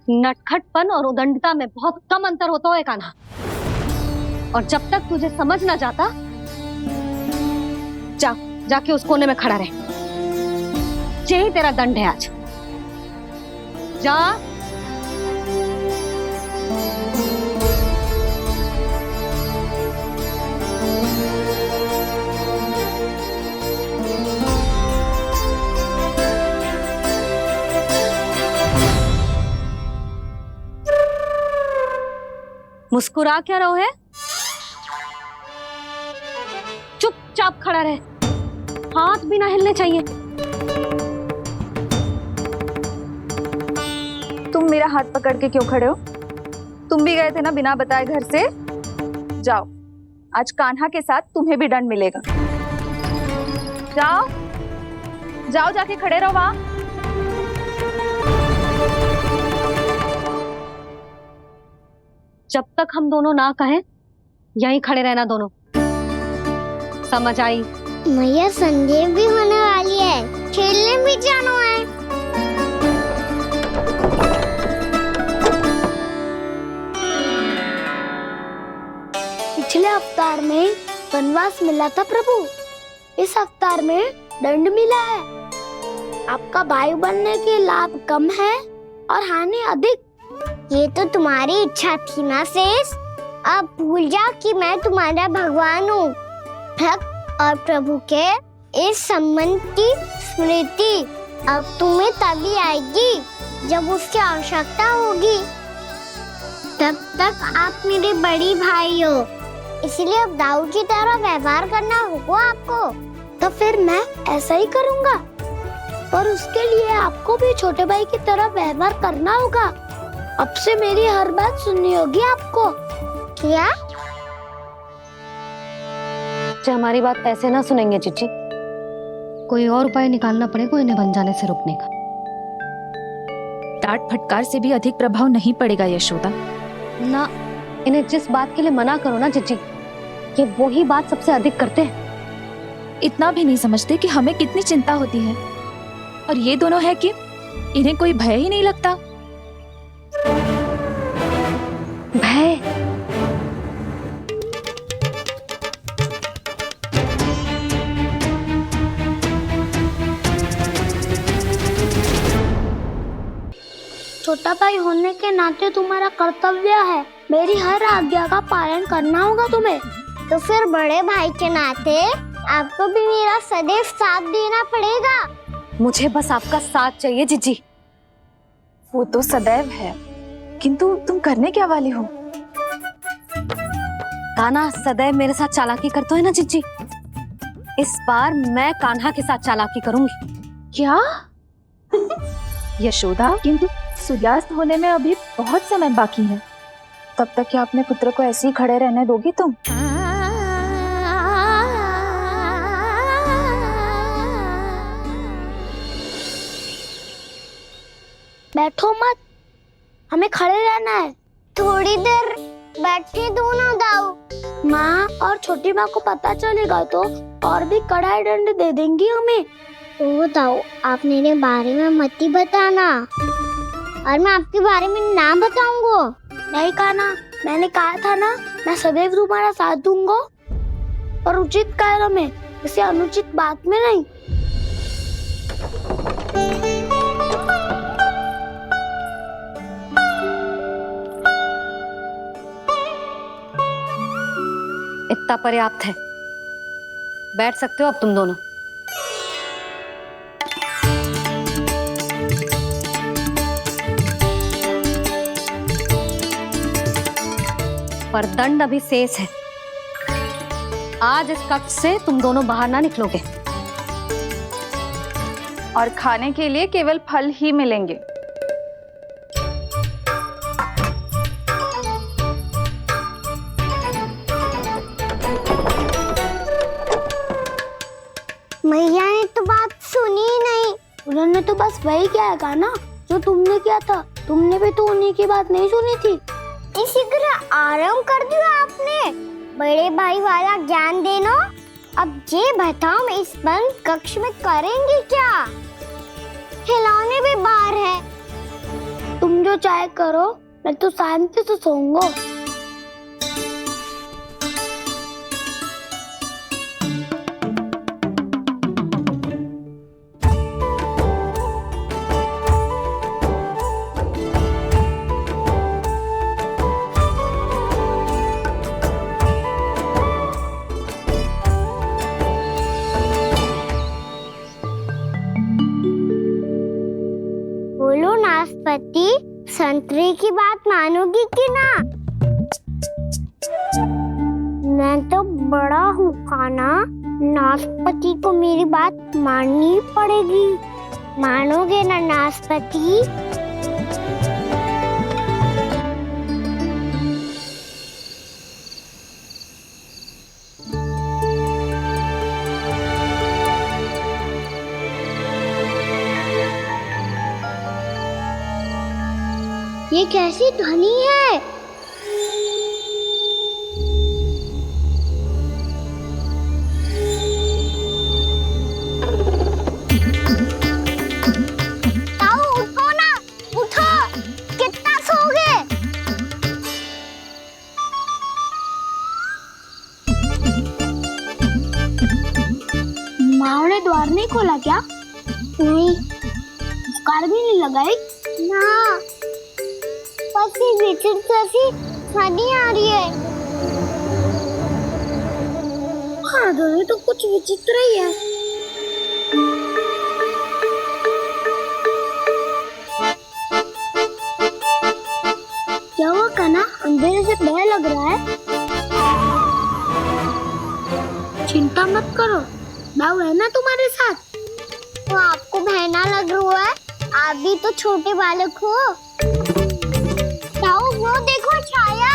Speaker 1: नटखटपन और उदंडता में बहुत कम अंतर होता है कान्हा, और जब तक तुझे समझ ना जाता, जाके उस कोने में खड़ा रहे। यही तेरा दंड है आज। जा। मुस्कुरा क्या रहो है? चुपचाप खड़ा रहे, हाथ भी ना हिलने चाहिए।
Speaker 12: तुम मेरा हाथ पकड़ के क्यों खड़े हो? तुम भी गए थे ना बिना बताए घर से। जाओ, आज कान्हा के साथ तुम्हें भी दंड मिलेगा। जाओ जाओ, जाके खड़े रहो वहां।
Speaker 1: जब तक हम दोनों ना कहें, यहीं खड़े रहना दोनों। समझ आई?
Speaker 3: मैया, संध्या भी होने वाली है, खेलने भी जाना है।
Speaker 5: पिछले अवतार में वनवास मिला था प्रभु, इस अवतार में दंड मिला है। आपका भाई बनने के लाभ कम है और हानि अधिक।
Speaker 3: ये तो तुम्हारी इच्छा थी ना शेष। अब भूल जा कि मैं तुम्हारा भगवान हूँ। भक्त और प्रभु के इस संबंध की स्मृति अब तुम्हें तभी आएगी जब उसकी आवश्यकता होगी। तब तक आप मेरे बड़ी भाई हो, इसलिए अब दाऊ की तरह व्यवहार करना होगा आपको।
Speaker 5: तो फिर मैं ऐसा ही करूँगा, पर उसके लिए आपको भी छोटे भाई की तरह व्यवहार करना होगा। अब से मेरी हर बात सुननी होगी आपको।
Speaker 3: क्या?
Speaker 1: जो हमारी बात ऐसे ना सुनेंगे चिच्ची, कोई और उपाय निकालना पड़ेगा इन्हें बन जाने से रुकने का।
Speaker 12: डांट फटकार से भी अधिक प्रभाव नहीं पड़ेगा यशोदा।
Speaker 1: ना, इन्हें जिस बात के लिए मना करो ना चिच्ची, ये वही बात सबसे अधिक करते हैं।
Speaker 12: इतना भी नहीं समझते कि हमें कितनी चिंता होती है, और ये दोनों है कि इन्हें कोई भय ही नहीं लगता।
Speaker 1: भय?
Speaker 5: छोटा भाई होने के नाते तुम्हारा कर्तव्य है, मेरी हर आज्ञा का पालन करना होगा तुम्हें।
Speaker 3: तो फिर बड़े भाई के नाते आपको भी मेरा सदैव साथ देना पड़ेगा।
Speaker 1: मुझे बस आपका साथ चाहिए जिज्जी।
Speaker 12: वो तो सदैव है, किंतु तुम करने क्या वाली हो?
Speaker 1: कान्हा सदैव मेरे साथ चालाकी करता है ना जिज्जी, इस बार मैं कान्हा के साथ चालाकी करूंगी।
Speaker 12: क्या? यशोदा, किंतु सूर्यास्त होने में अभी बहुत समय बाकी है, तब तक क्या अपने पुत्र को ऐसे ही खड़े रहने दोगी तुम?
Speaker 5: बैठो मत, हमें खड़े रहना है।
Speaker 3: थोड़ी देर बैठे दो ना दाऊ।
Speaker 5: माँ और छोटी माँ को पता चलेगा तो और भी कड़ा दंड दे देंगी हमें।
Speaker 3: तो दाऊ, आप मेरे बारे में मत ही बताना, और मैं आपके बारे में ना बताऊंगा।
Speaker 5: नहीं कान्हा, मैंने कहा था ना, मैं सदैव तुम्हारा साथ दूंगा, और उचित कार्य में, किसी अनुचित बात में नहीं।
Speaker 1: इतना पर्याप्त है, बैठ सकते हो अब तुम दोनों। पर दंड अभी शेष है। आज इस कक्ष से तुम दोनों बाहर ना निकलोगे,
Speaker 12: और खाने के लिए केवल फल ही मिलेंगे।
Speaker 3: मैया ने तो बात सुनी ही नहीं।
Speaker 5: उन्होंने तो बस वही किया है ना जो तुमने किया था। तुमने भी तो उन्हीं की बात नहीं सुनी थी।
Speaker 3: इसी तरह आराम कर दिया आपने। बड़े भाई वाला ज्ञान देना। अब ये बताओ, इस बंद कक्ष में करेंगे क्या? खिलौने भी बाहर है।
Speaker 5: तुम जो चाहे करो, मैं तो शांति से सोऊंगा।
Speaker 3: बोलो नाशपाती, संतरे की बात मानोगी कि ना? मैं तो बड़ा हूँ कान्हा, नाशपाती को मेरी बात माननी पड़ेगी। मानोगे ना नाशपाती? ये कैसी ध्वनि है? ताऊ उठो ना, उठो, कितना सोओगे?
Speaker 5: माँ ने द्वार नहीं खोला क्या?
Speaker 3: नहीं।
Speaker 5: कार भी नहीं लगाई?
Speaker 3: ना, बस ये विचित्र सी ध्वनि आ रही है।
Speaker 5: हाँ, ध्वनि तो कुछ विचित्र ही है। क्या हुआ कान्हा, अंधेरे से डर लग रहा है? चिंता मत करो, दाऊ है ना तुम्हारे साथ।
Speaker 3: तो आपको बहना लग रहा है? आप भी तो छोटे बालक हो। ताऊ वो देखो छाया,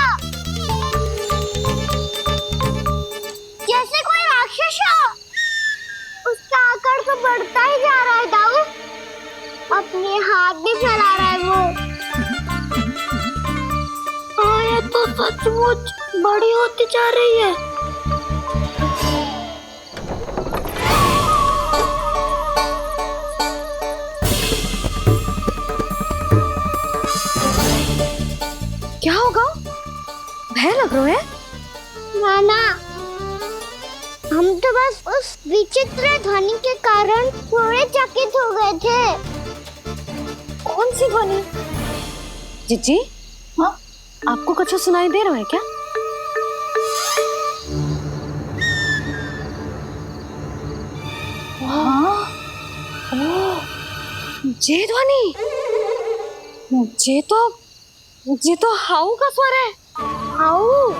Speaker 3: जैसे कोई राक्षस हो। उसका आकार तो बढ़ता ही जा रहा है ताऊ, अपने हाथ भी फैला रहा है वो।
Speaker 5: हाँ, ये तो सचमुच बड़ी होती जा रही है।
Speaker 1: क्या होगा? भय लग रहा है?
Speaker 3: नाना, हम तो बस उस विचित्र ध्वनि के कारण थोड़े चकित हो गए थे।
Speaker 1: कौन सी ध्वनि? जीजी, हाँ, आपको कुछ सुनाई दे रहा है क्या? हाँ, ओह, ये ध्वनि, ये तो हाउ का स्वर है।
Speaker 5: हाउ?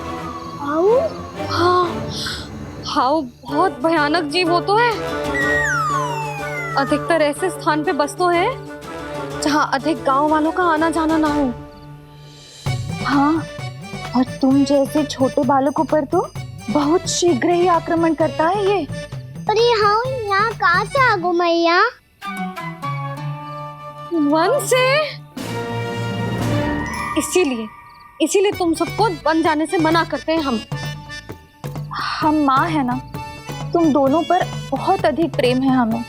Speaker 5: हाउ?
Speaker 1: हाँ, हाउ बहुत भयानक जीव हो तो है। अधिकतर ऐसे स्थान पे बसते हैं जहाँ अधिक गांव वालों का आना जाना ना हो।
Speaker 12: हाँ, और तुम जैसे छोटे बालकों पर तो बहुत शीघ्र ही आक्रमण करता है ये।
Speaker 3: अरे हाँ, यहाँ कहाँ से आ गो मैया?
Speaker 1: वन से? इसीलिए तुम सबको वन जाने से मना करते हैं हम।
Speaker 12: माँ है ना, तुम दोनों पर बहुत अधिक प्रेम है हमें,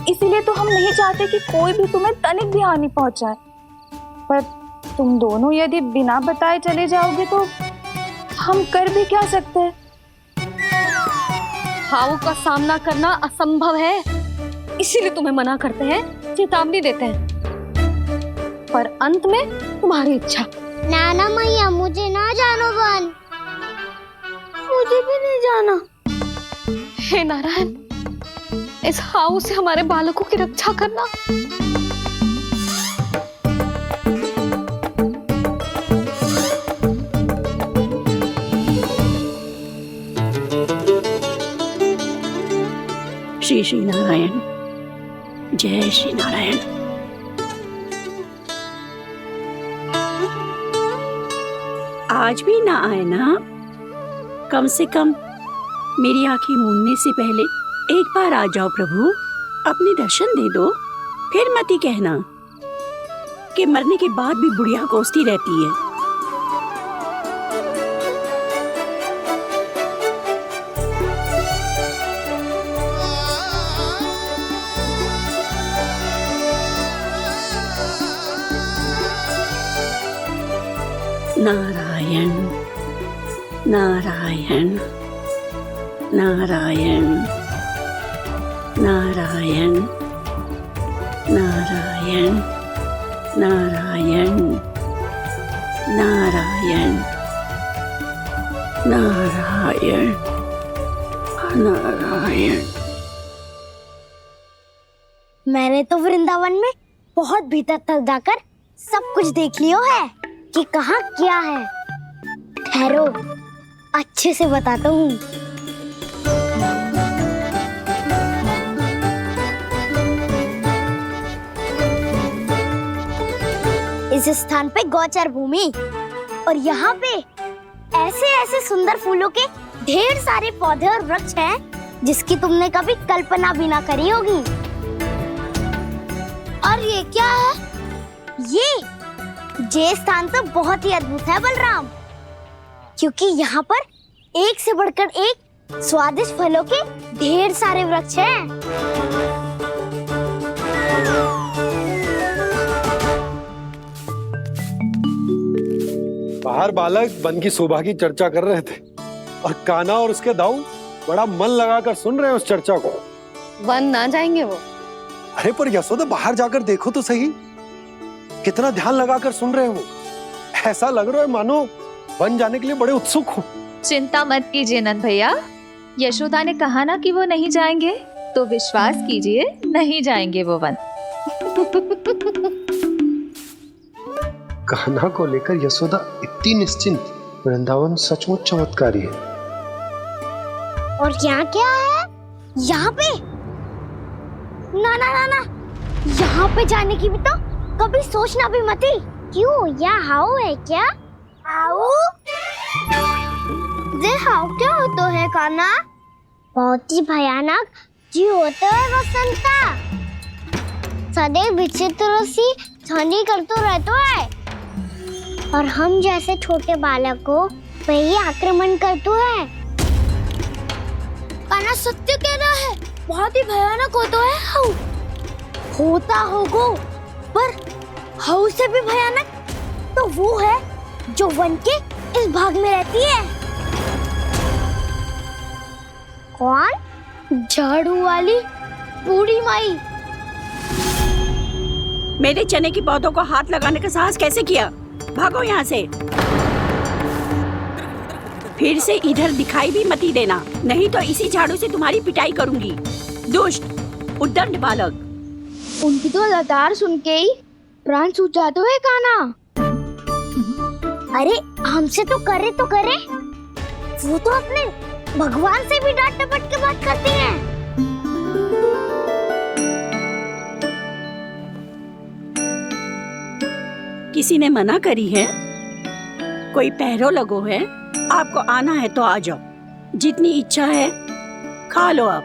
Speaker 12: इसीलिए तो हम नहीं चाहते कि कोई भी तुम्हें तनिक भी हानि पहुंचाए। पर तुम दोनों यदि बिना बताए चले जाओगे तो हम कर भी क्या सकते हैं?
Speaker 1: हाउ का सामना करना असंभव है, इसीलिए तुम्हें मना करते हैं, चेतावनी देते हैं। पर अंत में तुम्हारी इच्छा।
Speaker 3: नाना मैया मुझे ना जानो वन, मुझे भी नहीं जाना।
Speaker 1: हे नारायण, इस हाउ से हमारे बालकों की रक्षा करना।
Speaker 10: श्री श्री नारायण, जय श्री नारायण। आज भी ना आए ना? कम से कम मेरी आंखें मूंदने से पहले एक बार आ जाओ प्रभु, अपने दर्शन दे दो। फिर मत ही कहना कि मरने के बाद भी बुढ़िया कोसती रहती है। नारायण नारायण नारायण नारायण नारायण नारायण नारायण नारायण नारायण।
Speaker 3: मैंने तो वृंदावन में बहुत भीतर तक जाकर सब कुछ देख लियो है कि कहाँ क्या है। ठहरो, अच्छे से बताता हूँ। इस स्थान पे गौचर भूमि और यहाँ पे ऐसे ऐसे सुंदर फूलों के ढेर सारे पौधे और वृक्ष हैं जिसकी तुमने कभी कल्पना भी ना करी होगी। और ये क्या है? ये स्थान तो बहुत ही अद्भुत है बलराम, क्योंकि यहाँ पर एक से बढ़कर एक स्वादिष्ट फलों के ढेर सारे वृक्ष हैं।
Speaker 2: बाहर बालक वन की शोभा की चर्चा कर रहे थे और कान्हा और उसके दाऊ बड़ा मन लगाकर सुन रहे हैं उस चर्चा को।
Speaker 1: वन ना जाएंगे वो?
Speaker 2: अरे पर यशोदा, बाहर जाकर देखो तो सही, कितना ध्यान लगाकर सुन रहे हो। ऐसा लग रहा है मानो वन जाने के लिए बड़े उत्सुक हो।
Speaker 12: चिंता मत कीजिए नंद भैया, यशोदा ने कहा ना कि वो नहीं जाएंगे, तो विश्वास कीजिए नहीं जाएंगे वो वन।
Speaker 2: कान्हा को लेकर यशोदा इतनी निश्चिंत, वृंदावन सचमुच चमत्कारी है।
Speaker 3: और यहाँ क्या है? यहाँ पे ना ना ना ना, यहाँ पे जाने की भी तो कभी सोचना भी मत ही। क्यों, यहाँ हाउ है क्या? हाउ? ये हाउ क्या होता है कान्हा? बहुत ही भयानक जी होता है वसंता, सदैव विचित्र सी ध्वनि करते रहता है और हम जैसे छोटे बालकों पे ही आक्रमण करते हैं। कान्हा सत्य कह रहा है, बहुत ही भयानक होता है हाउ। होता होगा, पर हाउ से भी भयानक तो वो है जो वन के इस भाग में रहती है। कौन? झाड़ू वाली बूढ़ी माई।
Speaker 10: मेरे चने की पौधों को हाथ लगाने का साहस कैसे किया? भागो यहाँ से, फिर से इधर दिखाई भी मत ही देना, नहीं तो इसी झाड़ू से तुम्हारी पिटाई करूंगी। दुष्ट उद्दंड बालक।
Speaker 3: उनकी तो लतार सुन के ही प्राण सूझ जाते हैं कान्हा। अरे हमसे तो करे, वो तो अपने भगवान से भी डांट डपट के बात करती हैं।
Speaker 10: किसी ने मना करी है? कोई पहरो लगो है? आपको आना है तो आ जाओ, जितनी इच्छा है खा लो आप,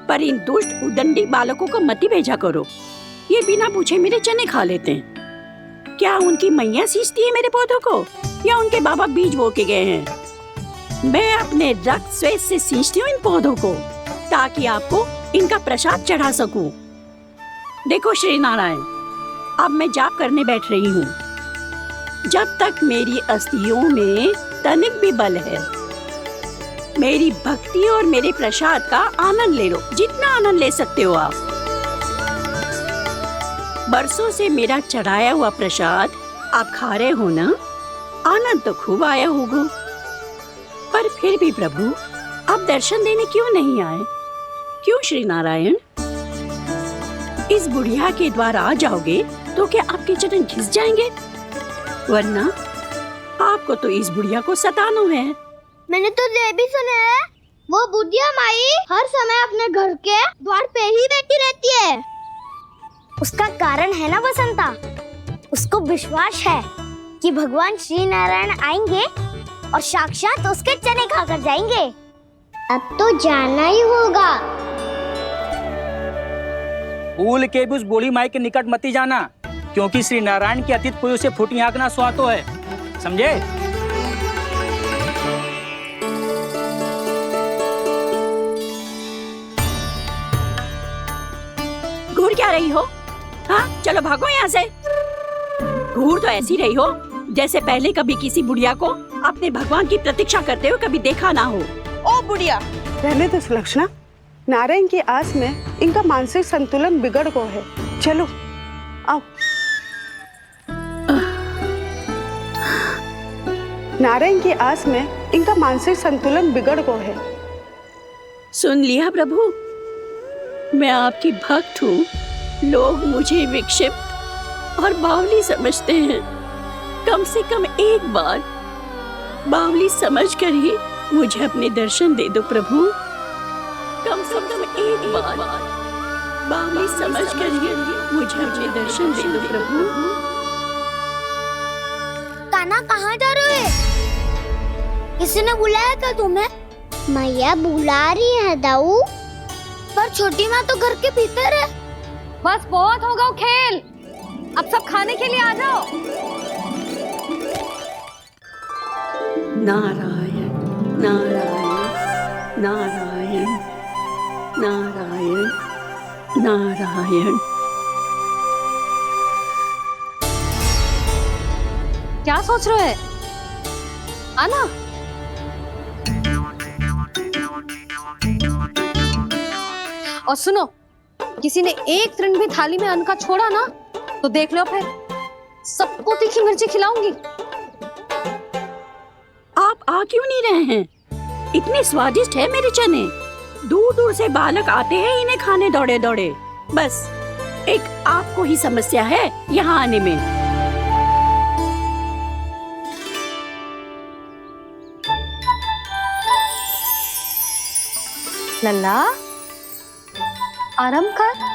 Speaker 10: पर इन दुष्ट उदंडी बालकों को मत ही भेजा करो। ये बिना पूछे मेरे चने खा लेते हैं। क्या उनकी मैया सींचती है मेरे पौधों को या उनके बाबा बीज बो के गए हैं? मैं अपने रक्त स्वेद से सींचती हूँ इन पौधों को ताकि आपको इनका प्रसाद चढ़ा सकूं। देखो श्री नारायण, अब मैं जाप करने बैठ रही हूँ। जब तक मेरी अस्थियों में तनिक भी बल है, मेरी भक्ति और मेरे प्रसाद का आनंद ले लो, जितना आनंद ले सकते हो आप। बरसों से मेरा चढ़ाया हुआ प्रसाद आप खा रहे हो ना, आनंद तो खूब आया होगा। पर फिर भी प्रभु आप दर्शन देने क्यों नहीं आए? क्यों श्री नारायण? इस बुढ़िया के द्वार आ जाओगे तो क्या आपके चरण घिस जाएंगे? वरना आपको तो इस बुढ़िया को सताना है।
Speaker 3: मैंने तो ये भी सुना है, वो बुढ़िया माई हर समय अपने घर के द्वार पे ही बैठी रहती है। उसका कारण है ना बसंता, उसको विश्वास है कि भगवान श्री नारायण आएंगे और साक्षात उसके चने खाकर जाएंगे। अब तो जाना ही होगा।
Speaker 9: भूल के भी उस बूढ़ी माई के निकट मती जाना, क्योंकि श्री नारायण की अतीत कोई उसे फूटी आंकना स्वातो है, समझे?
Speaker 10: घूर क्या रही हो? हाँ, चलो भागो यहाँ से। घूर तो ऐसी रही हो जैसे पहले कभी किसी बुढ़िया को अपने भगवान की प्रतीक्षा करते हुए कभी देखा ना हो।
Speaker 4: ओ बुढ़िया,
Speaker 15: पहले तो सुलक्षणा, नारायण की आस में इनका मानसिक संतुलन बिगड़ गया है। चलो आओ। नारायण की आस में इनका मानसिक संतुलन बिगड़ गया है।
Speaker 10: सुन लिया प्रभु, मैं आपकी भक्त हूँ। लोग मुझे विक्षिप्त और बावली समझते हैं। कम से कम एक बार बावली समझकर ही मुझे अपने दर्शन दे दो प्रभु। कम से कम एक बार बावली समझकर ही मुझे अपने दर्शन दे दो प्रभु।
Speaker 3: कान्हा कहाँ जा रहे हो? किसी ने बुलाया क्या तुम्हें? मैया बुला रही है दाऊ। पर छोटी माँ तो घर के भीतर है।
Speaker 1: बस बहुत होगा वो खेल, अब सब खाने के लिए आ जाओ।
Speaker 10: नारायण नारायण नारायण नारायण नारायण।
Speaker 1: क्या सोच रहे हैं? आना। और सुनो, किसी ने एक तृण भी थाली में अन्न का छोड़ा ना तो देख लो, फिर सबको तीखी मिर्ची खिलाऊंगी।
Speaker 10: आप आ क्यों नहीं रहे हैं? इतने स्वादिष्ट है मेरे चने। दूर दूर से बालक आते हैं इन्हें खाने दौड़े दौड़े। बस एक आपको ही समस्या है यहाँ आने में।
Speaker 1: लल्ला, आराम कर।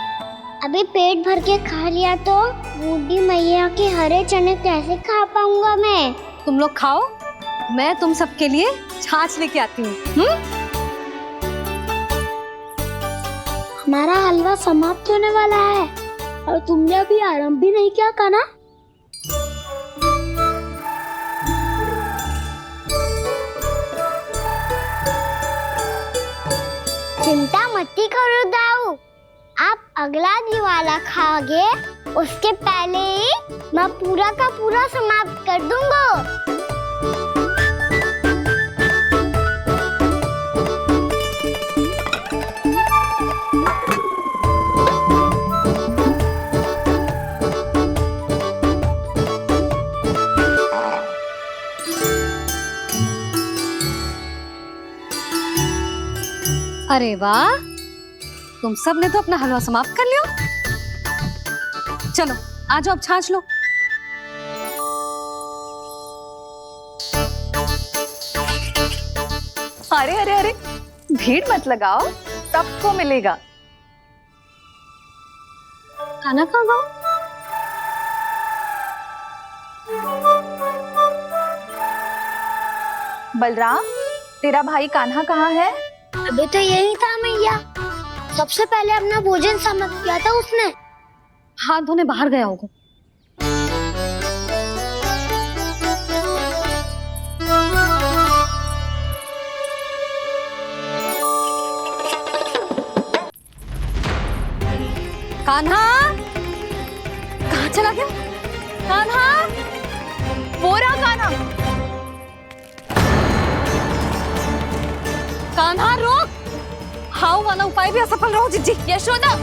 Speaker 3: अभी पेट भर के खा लिया तो बूढ़ी मैया के हरे चने कैसे खा पाऊंगा मैं?
Speaker 1: तुम लोग खाओ, मैं तुम सबके लिए छाछ लेके आती हूँ।
Speaker 5: हमारा हलवा समाप्त होने वाला है और तुमने अभी आराम भी नहीं किया कान्हा।
Speaker 3: चिंता मत करो दाऊ, आप अगला दिवाला खाओगे उसके पहले ही मैं पूरा का पूरा समाप्त कर दूंगा।
Speaker 1: अरे वाह, तुम सब ने तो अपना हलवा समाप्त कर लिया। चलो आ जाओ, अब छाछ लो।
Speaker 12: अरे अरे अरे, भीड़ मत लगाओ, सबको मिलेगा।
Speaker 1: खाना खा जाओ।
Speaker 12: बलराम, तेरा भाई कान्हा कहाँ है?
Speaker 5: अभी तो यही था मैया, सबसे पहले अपना भोजन समाप्त किया था उसने।
Speaker 1: हाथ धोने बाहर गया होगा। कान्हा, कहाँ चला गया? कान्हा,
Speaker 12: वो रहा कान्हा।
Speaker 1: कान्हा रोक! हाउ वाला उपाय भी असफल रहो जिज्जी।
Speaker 12: यशोदा,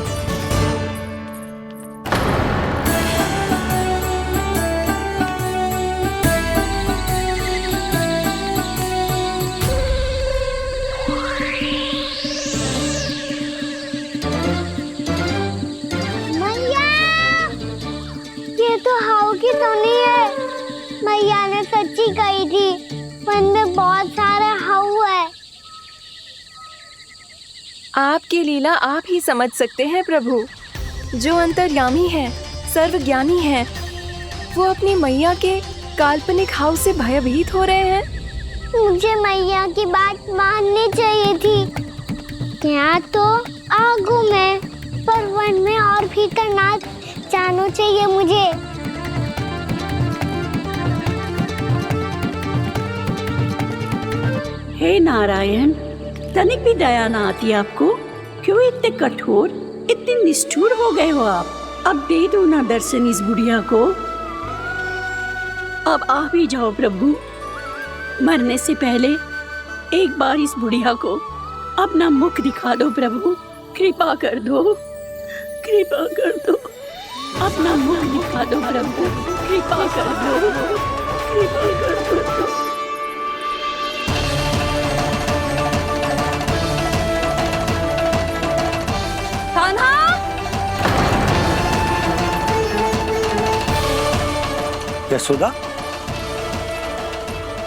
Speaker 3: मैया, ये तो हाउ की धुनी है। मैया ने सच्ची कही थी, वन में बहुत सारे हाउ है।
Speaker 6: आपकी लीला आप ही समझ सकते हैं प्रभु। जो अंतर्यामी है, सर्वज्ञानी है, वो अपनी मैया के काल्पनिक हाव से भयभीत हो रहे हैं।
Speaker 3: मुझे मैया की बात माननी चाहिए थी। यहाँ तो आगू में, पर वन में और भीतर ना जाना चाहिए मुझे।
Speaker 10: हे नारायण, तनिक भी दया ना आती आपको? क्यों इतने कठोर, इतने निष्ठुर हो गए हो आप? अब दे दो ना दर्शन इस बुढ़िया को। अब आ भी जाओ प्रभु। मरने से पहले एक बार इस बुढ़िया को अपना मुख दिखा दो प्रभु। कृपा कर दो, कृपा कर दो। अपना मुख दिखा दो प्रभु, कृपा कर दो, कृपा कर दो।
Speaker 1: कान्हा,
Speaker 2: यशोदा,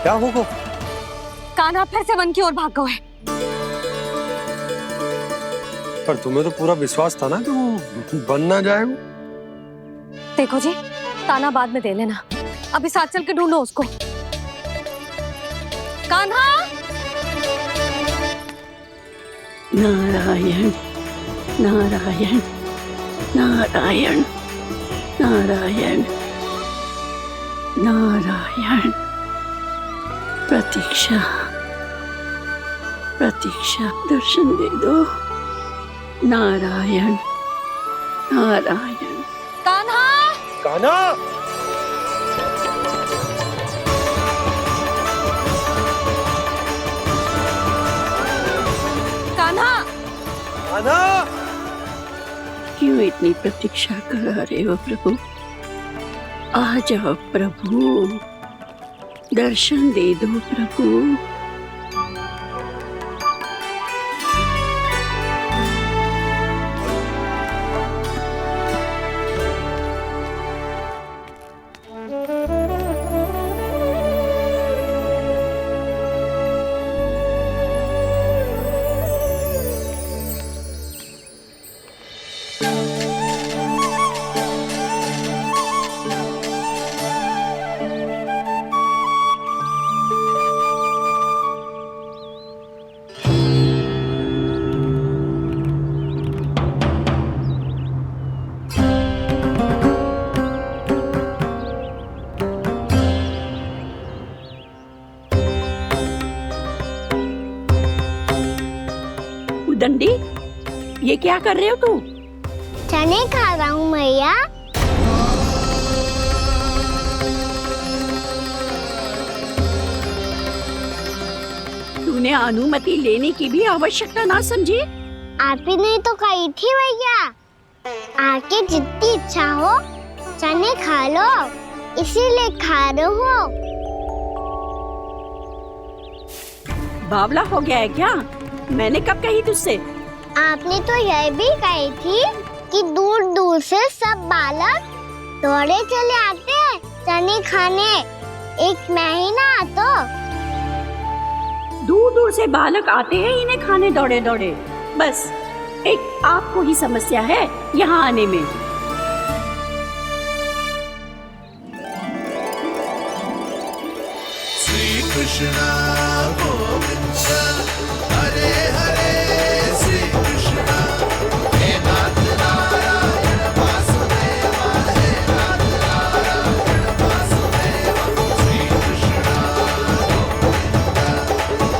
Speaker 2: क्या होगा?
Speaker 1: कान्हा फिर से वन की ओर भाग गए।
Speaker 2: पर तुम्हें तो पूरा विश्वास था ना कि वो बन ना जाए। वो
Speaker 1: देखो जी, ताना बाद में दे लेना, अभी साथ चल के ढूंढो उसको। कान्हा,
Speaker 10: नारायण नारायण नारायण नारायण नारायण। प्रतीक्षा प्रतीक्षा, दर्शन दे दो। नारायण नारायण।
Speaker 1: कान्हा,
Speaker 2: कान्हा,
Speaker 1: कान्हा,
Speaker 2: कान्हा,
Speaker 10: क्यों इतनी प्रतीक्षा करा रहे हो प्रभु? आ जाओ प्रभु, दर्शन दे दो प्रभु। दंडी, ये क्या कर रहे हो तू?
Speaker 3: चने खा रहा हूँ मैया।
Speaker 10: तूने अनुमति लेने की भी आवश्यकता ना समझी?
Speaker 3: आप ही ने तो कही थी भैया, आके जितनी इच्छा हो चने खा लो, इसीलिए खा रहे हो।
Speaker 10: बावला हो गया है क्या? मैंने कब कही तुझसे?
Speaker 3: आपने तो यह भी कही थी कि दूर दूर से सब बालक दौड़े चले आते हैं चने खाने, एक महीना तो
Speaker 10: दूर दूर से बालक आते हैं इन्हें खाने दौड़े दौड़े। बस एक आपको ही समस्या है यहाँ आने में।
Speaker 7: श्री कृष्ण गोविंद हरे हरे, श्री कृष्ण हे नाथ नारायण वासुदेवा, हे नाथ नारायण वासुदेवा। श्री कृष्ण गोविंद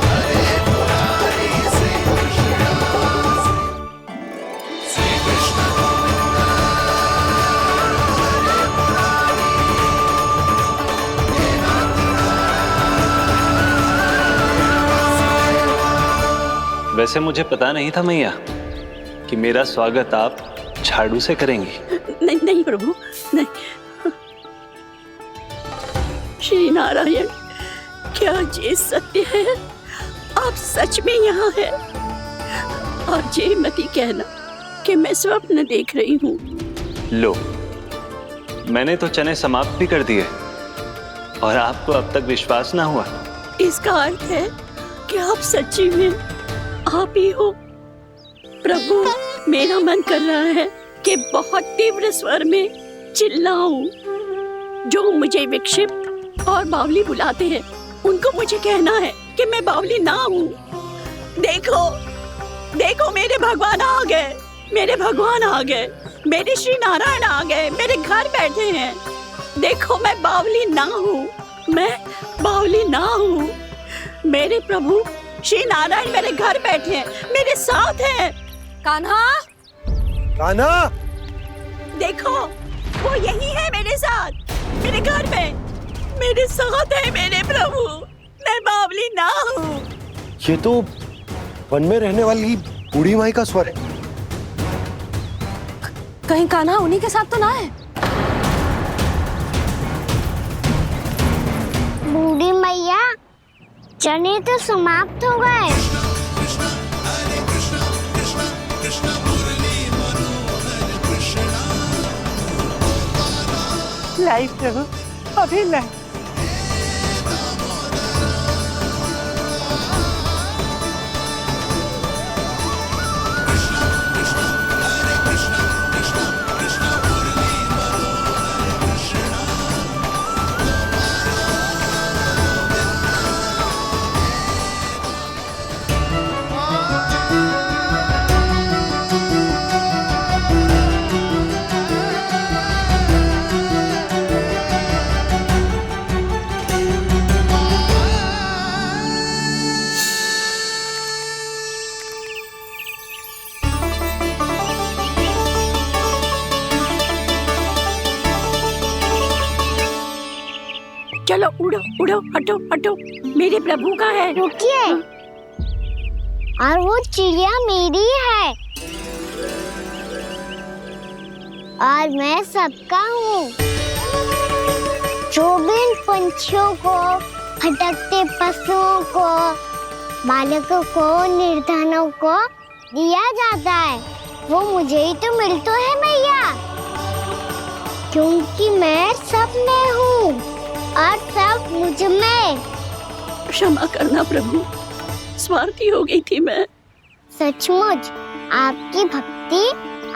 Speaker 7: हरे मुरारी, श्री कृष्ण गोविंद हरे मुरारी।
Speaker 8: वैसे मुझे पता नहीं था मैया कि मेरा स्वागत आप झाड़ू से करेंगी।
Speaker 10: नहीं नहीं प्रभु, नहीं। श्री नारायण, क्या ये सत्य है? आप सच में यहाँ हैं? और ये मत ही कहना कि मैं स्वप्न देख रही हूँ।
Speaker 8: लो, मैंने तो चने समाप्त भी कर दिए और आपको अब तक विश्वास ना हुआ।
Speaker 10: इसका अर्थ है कि आप सच्ची में आप ही हो। प्रभु, मेरा मन कर रहा है कि बहुत तीव्र स्वर में चिल्लाऊं। जो मुझे विक्षिप्त और बावली बुलाते हैं उनको मुझे कहना है कि मैं बावली ना हूँ। देखो देखो, मेरे भगवान आ गए, मेरे भगवान आ गए, मेरे श्री नारायण आ गए, मेरे घर बैठे हैं। देखो, मैं बावली ना हूँ, मैं बावली ना हूँ। मेरे प्रभु श्री नारायण मेरे घर बैठे हैं, मेरे साथ हैं।
Speaker 1: कान्हा,
Speaker 2: कान्हा,
Speaker 10: देखो वो यही है मेरे साथ, मेरे घर में मेरे साथ है मेरे प्रभु। मैं बावली ना हूँ।
Speaker 2: ये तो वन में रहने वाली बूढ़ी माई का स्वर है।
Speaker 1: कहीं कान्हा उन्हीं के साथ तो ना है?
Speaker 3: बूढ़ी मैया, चने तो समाप्त हो गए।
Speaker 15: लाई प्रभु, अभी लाई।
Speaker 10: चलो उड़ो उड़ो, हटो हटो, मेरे प्रभु का है।
Speaker 3: रुकिए, और वो चिड़िया मेरी है और मैं सबका हूँ। जो भी इन पंछियों को, भटकते पशुओं को, बालकों को, निर्धनों को दिया जाता है, वो मुझे ही तो मिलता है मैया, क्योंकि मैं सब में हूँ और सब मुझ में।
Speaker 10: क्षमा करना प्रभु, स्वार्थी हो गई थी मैं।
Speaker 3: सचमुच आपकी भक्ति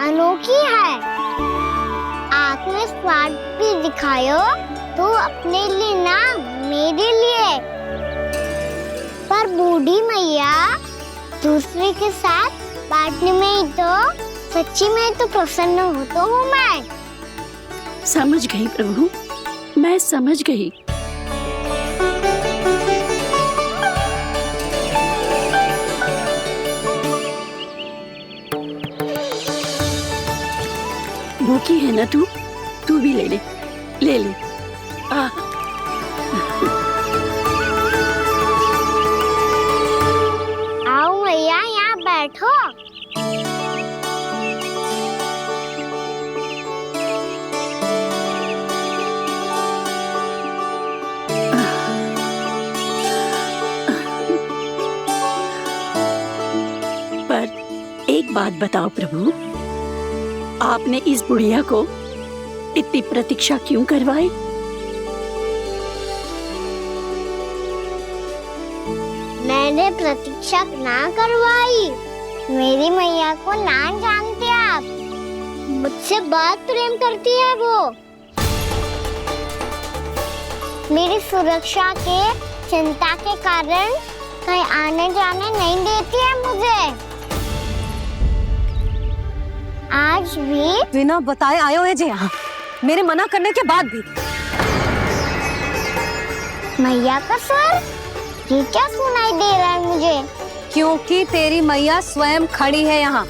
Speaker 3: अनोखी है। आपने स्वार्थ भी दिखायो तो अपने लिए ना, मेरे लिए। पर बूढ़ी मैया, दूसरे के साथ बांटने में ही तो सच्ची में तो प्रसन्न होता हूँ मैं।
Speaker 10: समझ गई प्रभु, मैं समझ गई। भूखी है ना तू? तू भी ले ले, ले ले।
Speaker 3: आओ मैया, यहाँ बैठो।
Speaker 10: एक बात बताओ प्रभु, आपने इस बुढ़िया को इतनी प्रतीक्षा क्यों करवाई?
Speaker 3: मैंने प्रतीक्षा ना करवाई। मेरी मैया को ना जानते आप, मुझसे बहुत प्रेम करती है वो। मेरी सुरक्षा के चिंता के कारण कहीं आने जाने नहीं देती है मुझे। आज भी
Speaker 1: बिना बताए आयो है जे यहाँ, मेरे मना करने के बाद भी।
Speaker 3: मैया का स्वर, ये क्या सुनाई दे रहा है मुझे?
Speaker 1: क्योंकि तेरी मैया स्वयं खड़ी है यहाँ।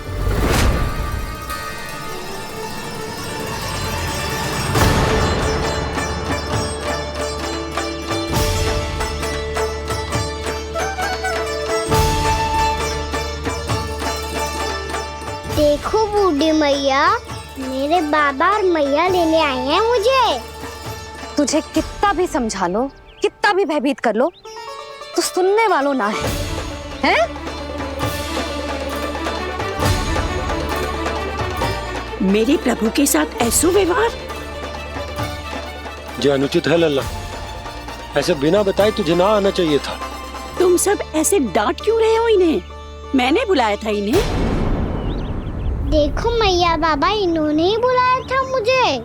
Speaker 3: बूढ़ी मैया, मेरे बाबा और मैया लेने आए हैं मुझे।
Speaker 1: तुझे कितना भी समझा लो, कितना भी भयभीत कर लो, तो सुनने वालों ना है, हैं?
Speaker 10: मेरे प्रभु के साथ ऐसा व्यवहार
Speaker 2: जो अनुचित है लल्ला। ऐसे बिना बताए तुझे ना आना चाहिए था।
Speaker 10: तुम सब ऐसे डांट क्यों रहे हो इन्हें? मैंने बुलाया था इन्हें।
Speaker 3: देखो मैया बाबा, इन्होंने ही बुलाया था मुझे।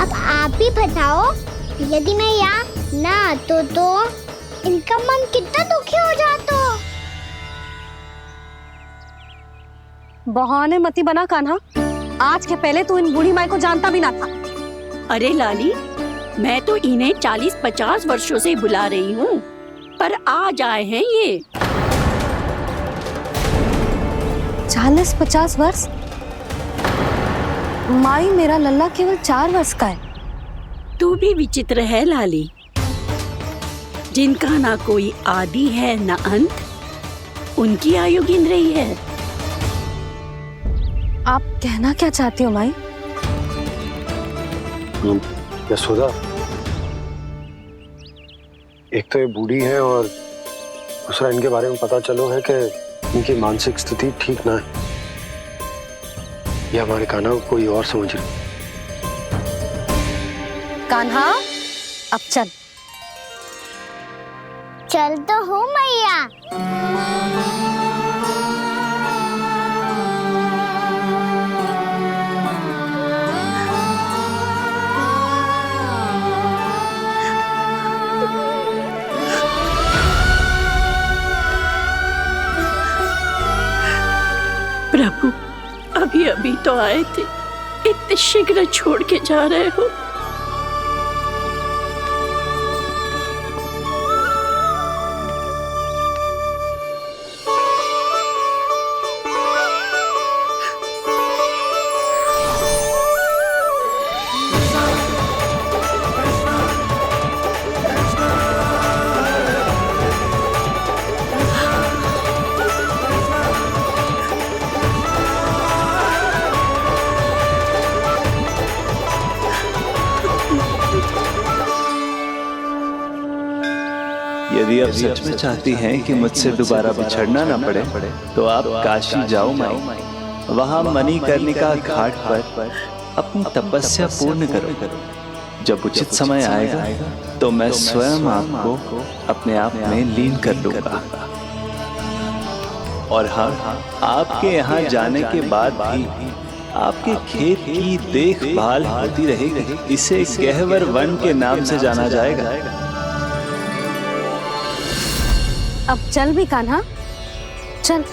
Speaker 3: अब आप ही बताओ, यदि मैं यहाँ ना आतो तो इनका मन कितना दुखी हो जाता।
Speaker 1: बहाने मती बना कान्हा। आज के पहले तू इन बूढ़ी माई को जानता भी ना था।
Speaker 10: अरे लाली, मैं तो इन्हें 40-50 वर्षों से बुला रही हूँ, पर आज आए हैं ये।
Speaker 1: 40-50 वर्ष? माई, मेरा लल्ला केवल 4 वर्ष का है।
Speaker 10: तू भी विचित्र है लाली, जिनका ना कोई आदि है ना अंत, उनकी आयु गिन रही है।
Speaker 1: आप कहना क्या चाहती हो माई?
Speaker 2: यशोदा, एक तो ये बूढ़ी है और दूसरा इनके बारे में पता चलो है कि इनकी मानसिक स्थिति ठीक ना है। ये हमारे कान्हा को कोई और समझ रही।
Speaker 1: कान्हा, अब चल।
Speaker 3: चल तो हूँ मैया।
Speaker 10: प्रभु, अभी अभी तो आए थे, इतने शीघ्र छोड़ के जा रहे हो?
Speaker 8: यदि आप सच में चाहती हैं कि मुझसे दोबारा बिछड़ना न पड़े तो आप काशी जाओ माई। वहां मणिकर्णिका घाट पर अपनी तपस्या पूर्ण करो। जब उचित समय आएगा तो मैं स्वयं आपको अपने आप में लीन कर लूंगा। और हाँ, आपके यहाँ जाने के बाद भी आपके खेत की देखभाल होती रहेगी। इसे गहवर वन के नाम से जाना जाएगा।
Speaker 1: अब चल भी कान्हा, चल।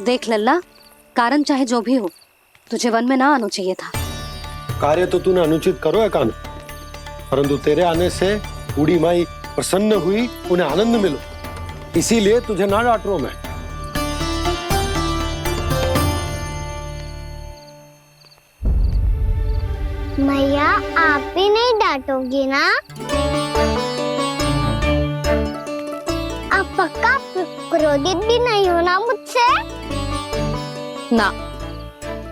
Speaker 1: देख लल्ला, कारण चाहे जो भी हो, तुझे वन में ना आना चाहिए था।
Speaker 2: कार्य तो तूने अनुचित करो है कान्हा, परंतु तेरे आने से बूढ़ी माई प्रसन्न हुई, उन्हें आनंद मिलो, इसीलिए तुझे ना डांट रहा हूं मैं।
Speaker 3: मैया, आप भी नहीं डांटोगी ना? आप पक्का क्रोधित भी नहीं हो ना मुझसे?
Speaker 1: ना।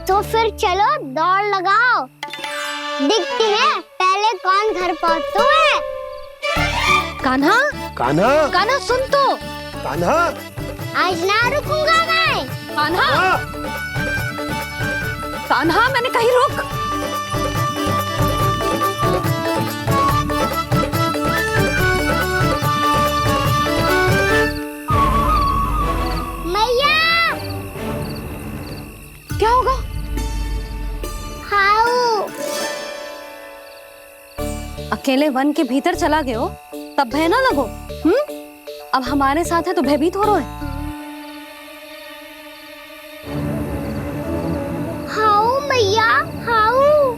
Speaker 3: तो फिर चलो दौड़ लगाओ, दिखती है पहले कौन घर पहुंचता है।
Speaker 1: कान्हा,
Speaker 2: कान्हा,
Speaker 1: कान्हा सुन तो।
Speaker 2: कान्हा,
Speaker 3: आज ना रुकूंगा मैं।
Speaker 1: कान्हा, कान्हा, मैंने कहीं रुक। क्या होगा?
Speaker 3: हाउ
Speaker 1: अकेले वन के भीतर चला गए हो, तब भय ना लगो। अब हमारे साथ है तो भयभीत हो रहे हो।
Speaker 3: हाउ मैया, हाउ।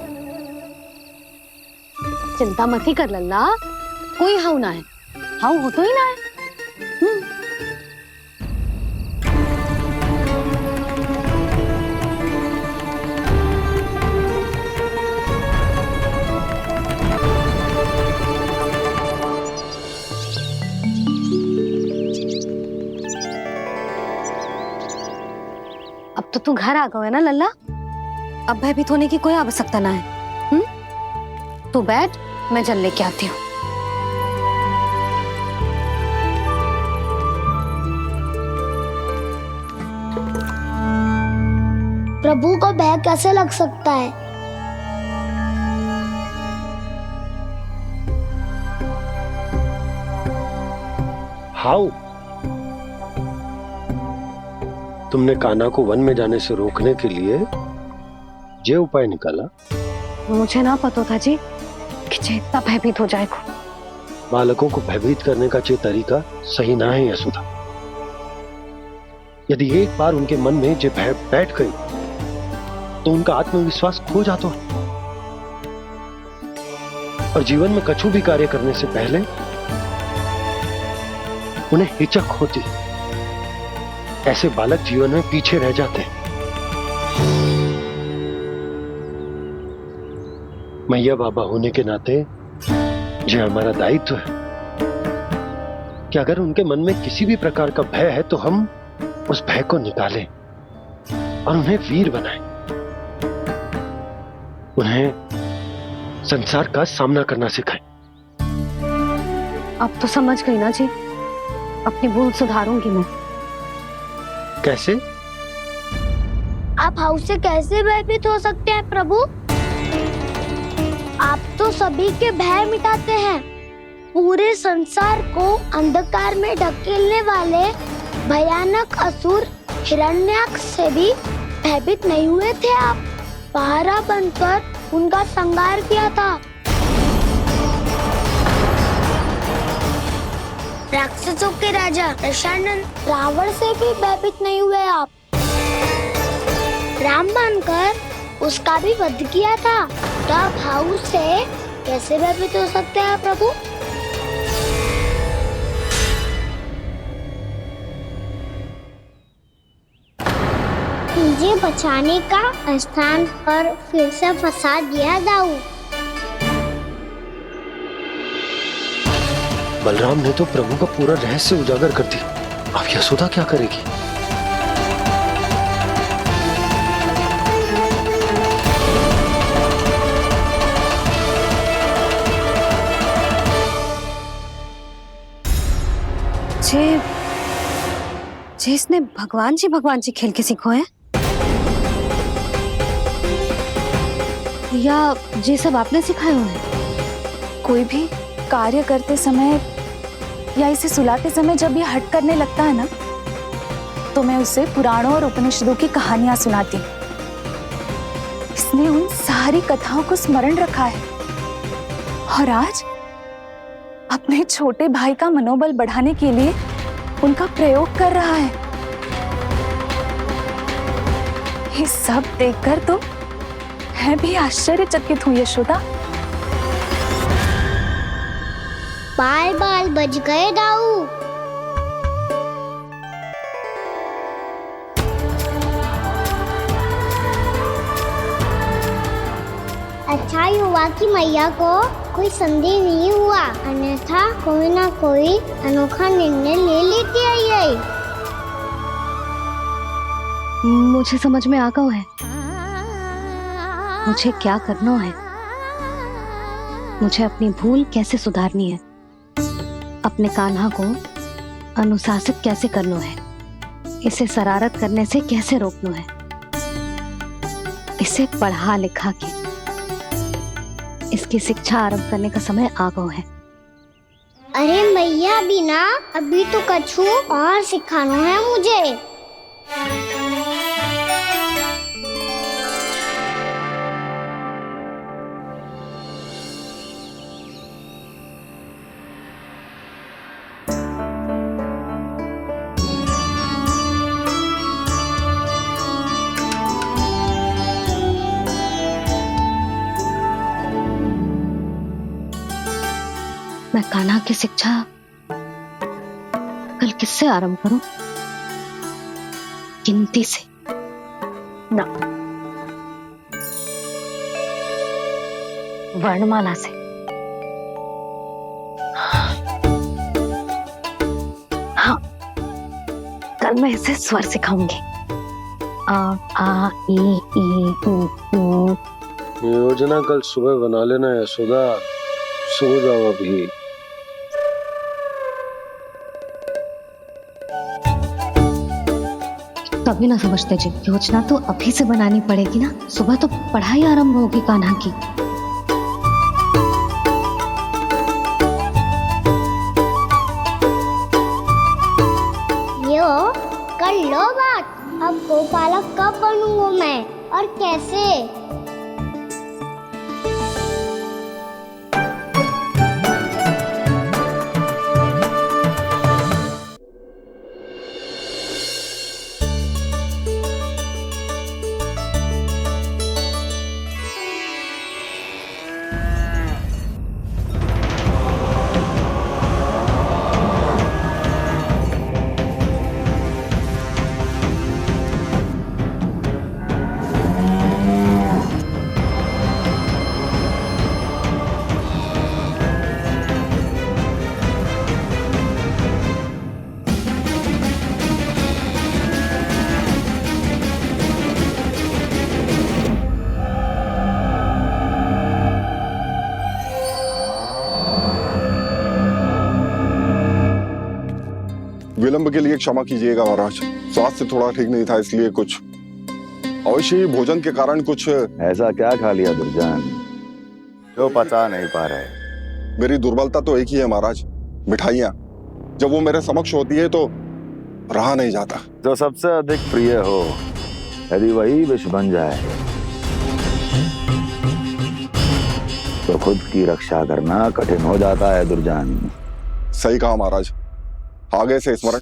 Speaker 1: चिंता मत ही कर लल्ला, कोई हाउ ना है। हाउ हो तो ही ना है। अब तो तू घर आ गए ना लल्ला, अब भयभीत होने की कोई आवश्यकता ना है। तू बैठ, मैं जल लेके आती हूँ।
Speaker 5: प्रभु को भय कैसे लग सकता है?
Speaker 2: हाउ? तुमने कान्हा को वन में जाने से रोकने के लिए ये उपाय निकाला?
Speaker 1: मुझे ना पता था जी कि जे इतना भयभीत हो जाएगा।
Speaker 2: बालकों को भयभीत करने का ये तरीका सही ना है यशोदा। यदि एक बार उनके मन में ये भय बैठ गई तो उनका आत्मविश्वास खो जाता है और जीवन में कछु भी कार्य करने से पहले उन्हें हिचक होती। ऐसे बालक जीवन में पीछे रह जाते हैं। मैया बाबा होने के नाते ये हमारा दायित्व है कि अगर उनके मन में किसी भी प्रकार का भय है तो हम उस भय को निकालें और उन्हें वीर बनाएं, उन्हें संसार का सामना करना सिखाएं।
Speaker 1: अब तो समझ गई ना जी, अपनी भूल सुधारूंगी मैं।
Speaker 2: कैसे?
Speaker 5: आप हाउस से कैसे भयभीत हो सकते हैं प्रभु? आप तो सभी के भय मिटाते हैं। पूरे संसार को अंधकार में ढकेलने वाले भयानक असुर हिरण्याक्ष से भी भयभीत नहीं हुए थे आप। पहरा बनकर उनका संहार किया था। राक्षसों के राजा दशानन रावण से भी भयभीत नहीं हुए आप। राम बनकर उसका भी वध किया था। तो आप हाउस से कैसे भयभीत हो सकते हैं प्रभु?
Speaker 3: मुझे बचाने का स्थान पर फिर से फंसा दिया दाऊ।
Speaker 2: बलराम ने तो प्रभु का पूरा रहस्य उजागर कर दिया। अब यशोदा क्या करेगी?
Speaker 1: जे इसने भगवान जी खेल के सीखो है, या जे सब आपने सिखाए हुए हैं?
Speaker 12: कोई भी कार्य करते समय या इसे सुलाते समय जब ये हट करने लगता है ना, तो मैं उसे पुराणों और उपनिषदों की कहानियां सुनाती। इसने उन सारी कथाओं को स्मरण रखा है और आज अपने छोटे भाई का मनोबल बढ़ाने के लिए उनका प्रयोग कर रहा है। ये सब देखकर तो मैं भी आश्चर्यचकित हूँ यशोदा।
Speaker 3: बाल बाल बज गए दाऊ। अच्छा हुआ कि मैया को कोई संदेह नहीं हुआ, अन्यथा कोई ना कोई अनोखा निर्णय ले लेती है ये।
Speaker 1: मुझे समझ में आ गया है मुझे क्या करना है। मुझे अपनी भूल कैसे सुधारनी है, अपने कान्हा को अनुशासित कैसे करना है, इसे शरारत करने से कैसे रोकना है, इसे पढ़ा लिखा के इसकी शिक्षा आरंभ करने का समय आ गया है।
Speaker 3: अरे मैया बिना अभी तो कछु और सिखाना है मुझे।
Speaker 1: मैं कान्हा की शिक्षा कल किससे आरंभ करूं? गिनती से ना, वर्णमाला से। हाँ, कल मैं इसे स्वर सिखाऊंगी। आ ई ऊ।
Speaker 2: योजना कल सुबह बना लेना यशोदा, सो जाओ अभी।
Speaker 1: तभी ना समझते जी, योजना तो अभी से बनानी पड़ेगी ना, सुबह तो पढ़ाई आरंभ होगी कान्हा की।
Speaker 3: यो कर लो बात, अब गोपालक कब बनूंगा मैं और कैसे?
Speaker 11: विलंब के लिए क्षमा कीजिएगा महाराज, स्वास्थ्य थोड़ा ठीक नहीं था, इसलिए कुछ अवश्य ही भोजन के कारण कुछ।
Speaker 16: ऐसा क्या खा लिया दुर्जन जो पचा नहीं पा रहे?
Speaker 11: मेरी दुर्बलता तो एक ही है महाराज, मिठाइयाँ। जब वो मेरे समक्ष होती है तो रहा नहीं जाता।
Speaker 16: जो सबसे अधिक प्रिय हो, यदि वही विष बन जाए तो खुद की रक्षा करना कठिन हो जाता है दुर्जन।
Speaker 11: सही कहा महाराज, आगे से स्मरण।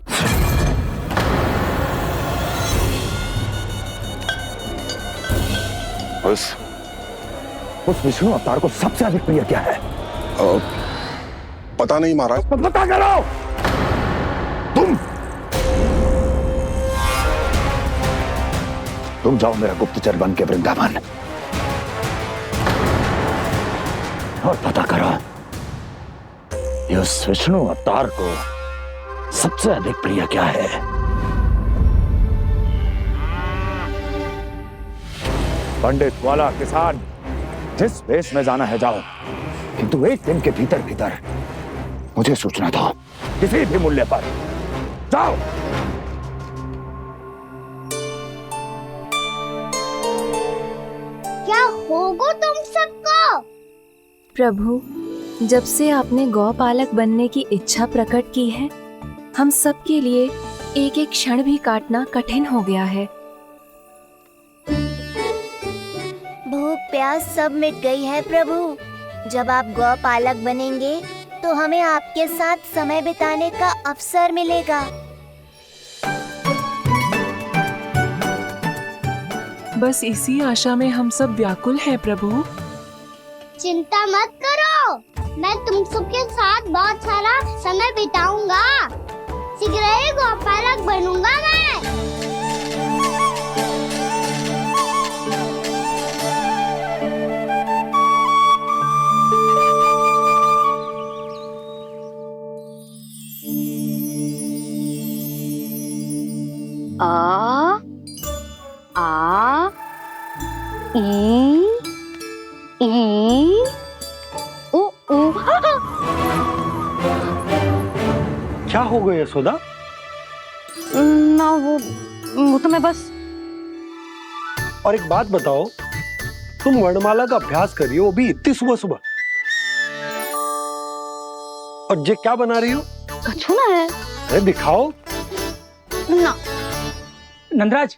Speaker 16: उस विष्णु अवतार को सबसे अधिक प्रिय क्या है?
Speaker 11: पता नहीं महाराज।
Speaker 16: पता करो। तुम जाओ मेरा गुप्तचर बन के वृंदावन और पता करो उस विष्णु अवतार को सबसे अधिक प्रिय क्या है। पंडित वाला किसान, जिस वेश में जाना है जाओ, किंतु एक दिन के भीतर भीतर मुझे सूचना दो, किसी भी मूल्य पर। जाओ।
Speaker 3: क्या होगा तुम सबको?
Speaker 6: प्रभु, जब से आपने गौपालक बनने की इच्छा प्रकट की है, हम सब के लिए एक एक क्षण भी काटना कठिन हो गया है।
Speaker 17: भूख प्यास सब मिट गई है प्रभु। जब आप गौपालक बनेंगे तो हमें आपके साथ समय बिताने का अवसर मिलेगा।
Speaker 4: बस इसी आशा में हम सब व्याकुल हैं प्रभु।
Speaker 3: चिंता मत करो, मैं तुम सबके साथ बहुत सारा समय बिताऊंगा। शीघ्र ही गोपालक बनूंगा मैं।
Speaker 1: आ ई ओ ओ।
Speaker 2: क्या हो गया यशोदा?
Speaker 1: ना वो तो मैं बस।
Speaker 2: और एक बात बताओ, तुम वर्णमाला का अभ्यास कर रही हो, वो भी इतनी सुबह सुबह, और ये क्या बना रही हो?
Speaker 1: कछुआ है।
Speaker 2: अरे दिखाओ
Speaker 1: ना।
Speaker 9: नंदराज,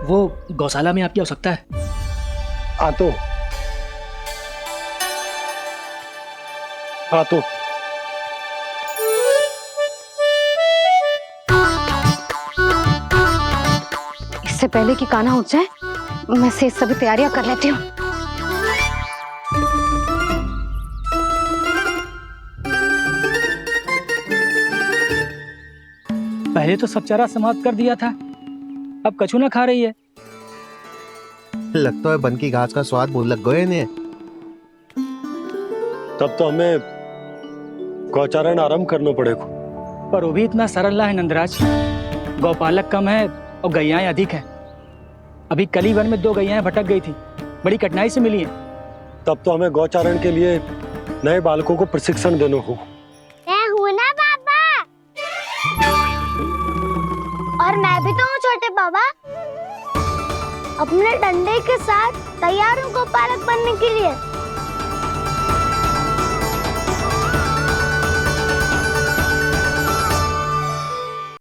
Speaker 9: वो गौशाला में आपकी आवश्यकता है।
Speaker 2: आतो आतो।
Speaker 1: इससे पहले कि कान्हा उठ जाए, मैं से सभी तैयारियां कर लेती हूँ।
Speaker 9: पहले तो सब चारा समाप्त कर दिया था, अब कछू ना खा रही है।
Speaker 18: लगता है बन की घास का स्वाद बहुत लग गए ने।
Speaker 2: तब तो हमें गौचारण आरंभ करना पड़ेगा।
Speaker 9: पर वो भी इतना सरल ना है नंदराज। गौपालक कम है और गैयाएं अधिक हैं। अभी कल ही वन में 2 गैयाएं भटक गई थी, बड़ी कठिनाई से मिली हैं।
Speaker 2: तब तो हमें गौचारण के लिए नए बालकों को प्रशिक्षण देना होगा।
Speaker 3: मैं हूँ ना पापा। और मैं भी तो हूँ छोटे पापा। अपने डंडे के साथ तैयार हूँ गौपालक बनने के लिए।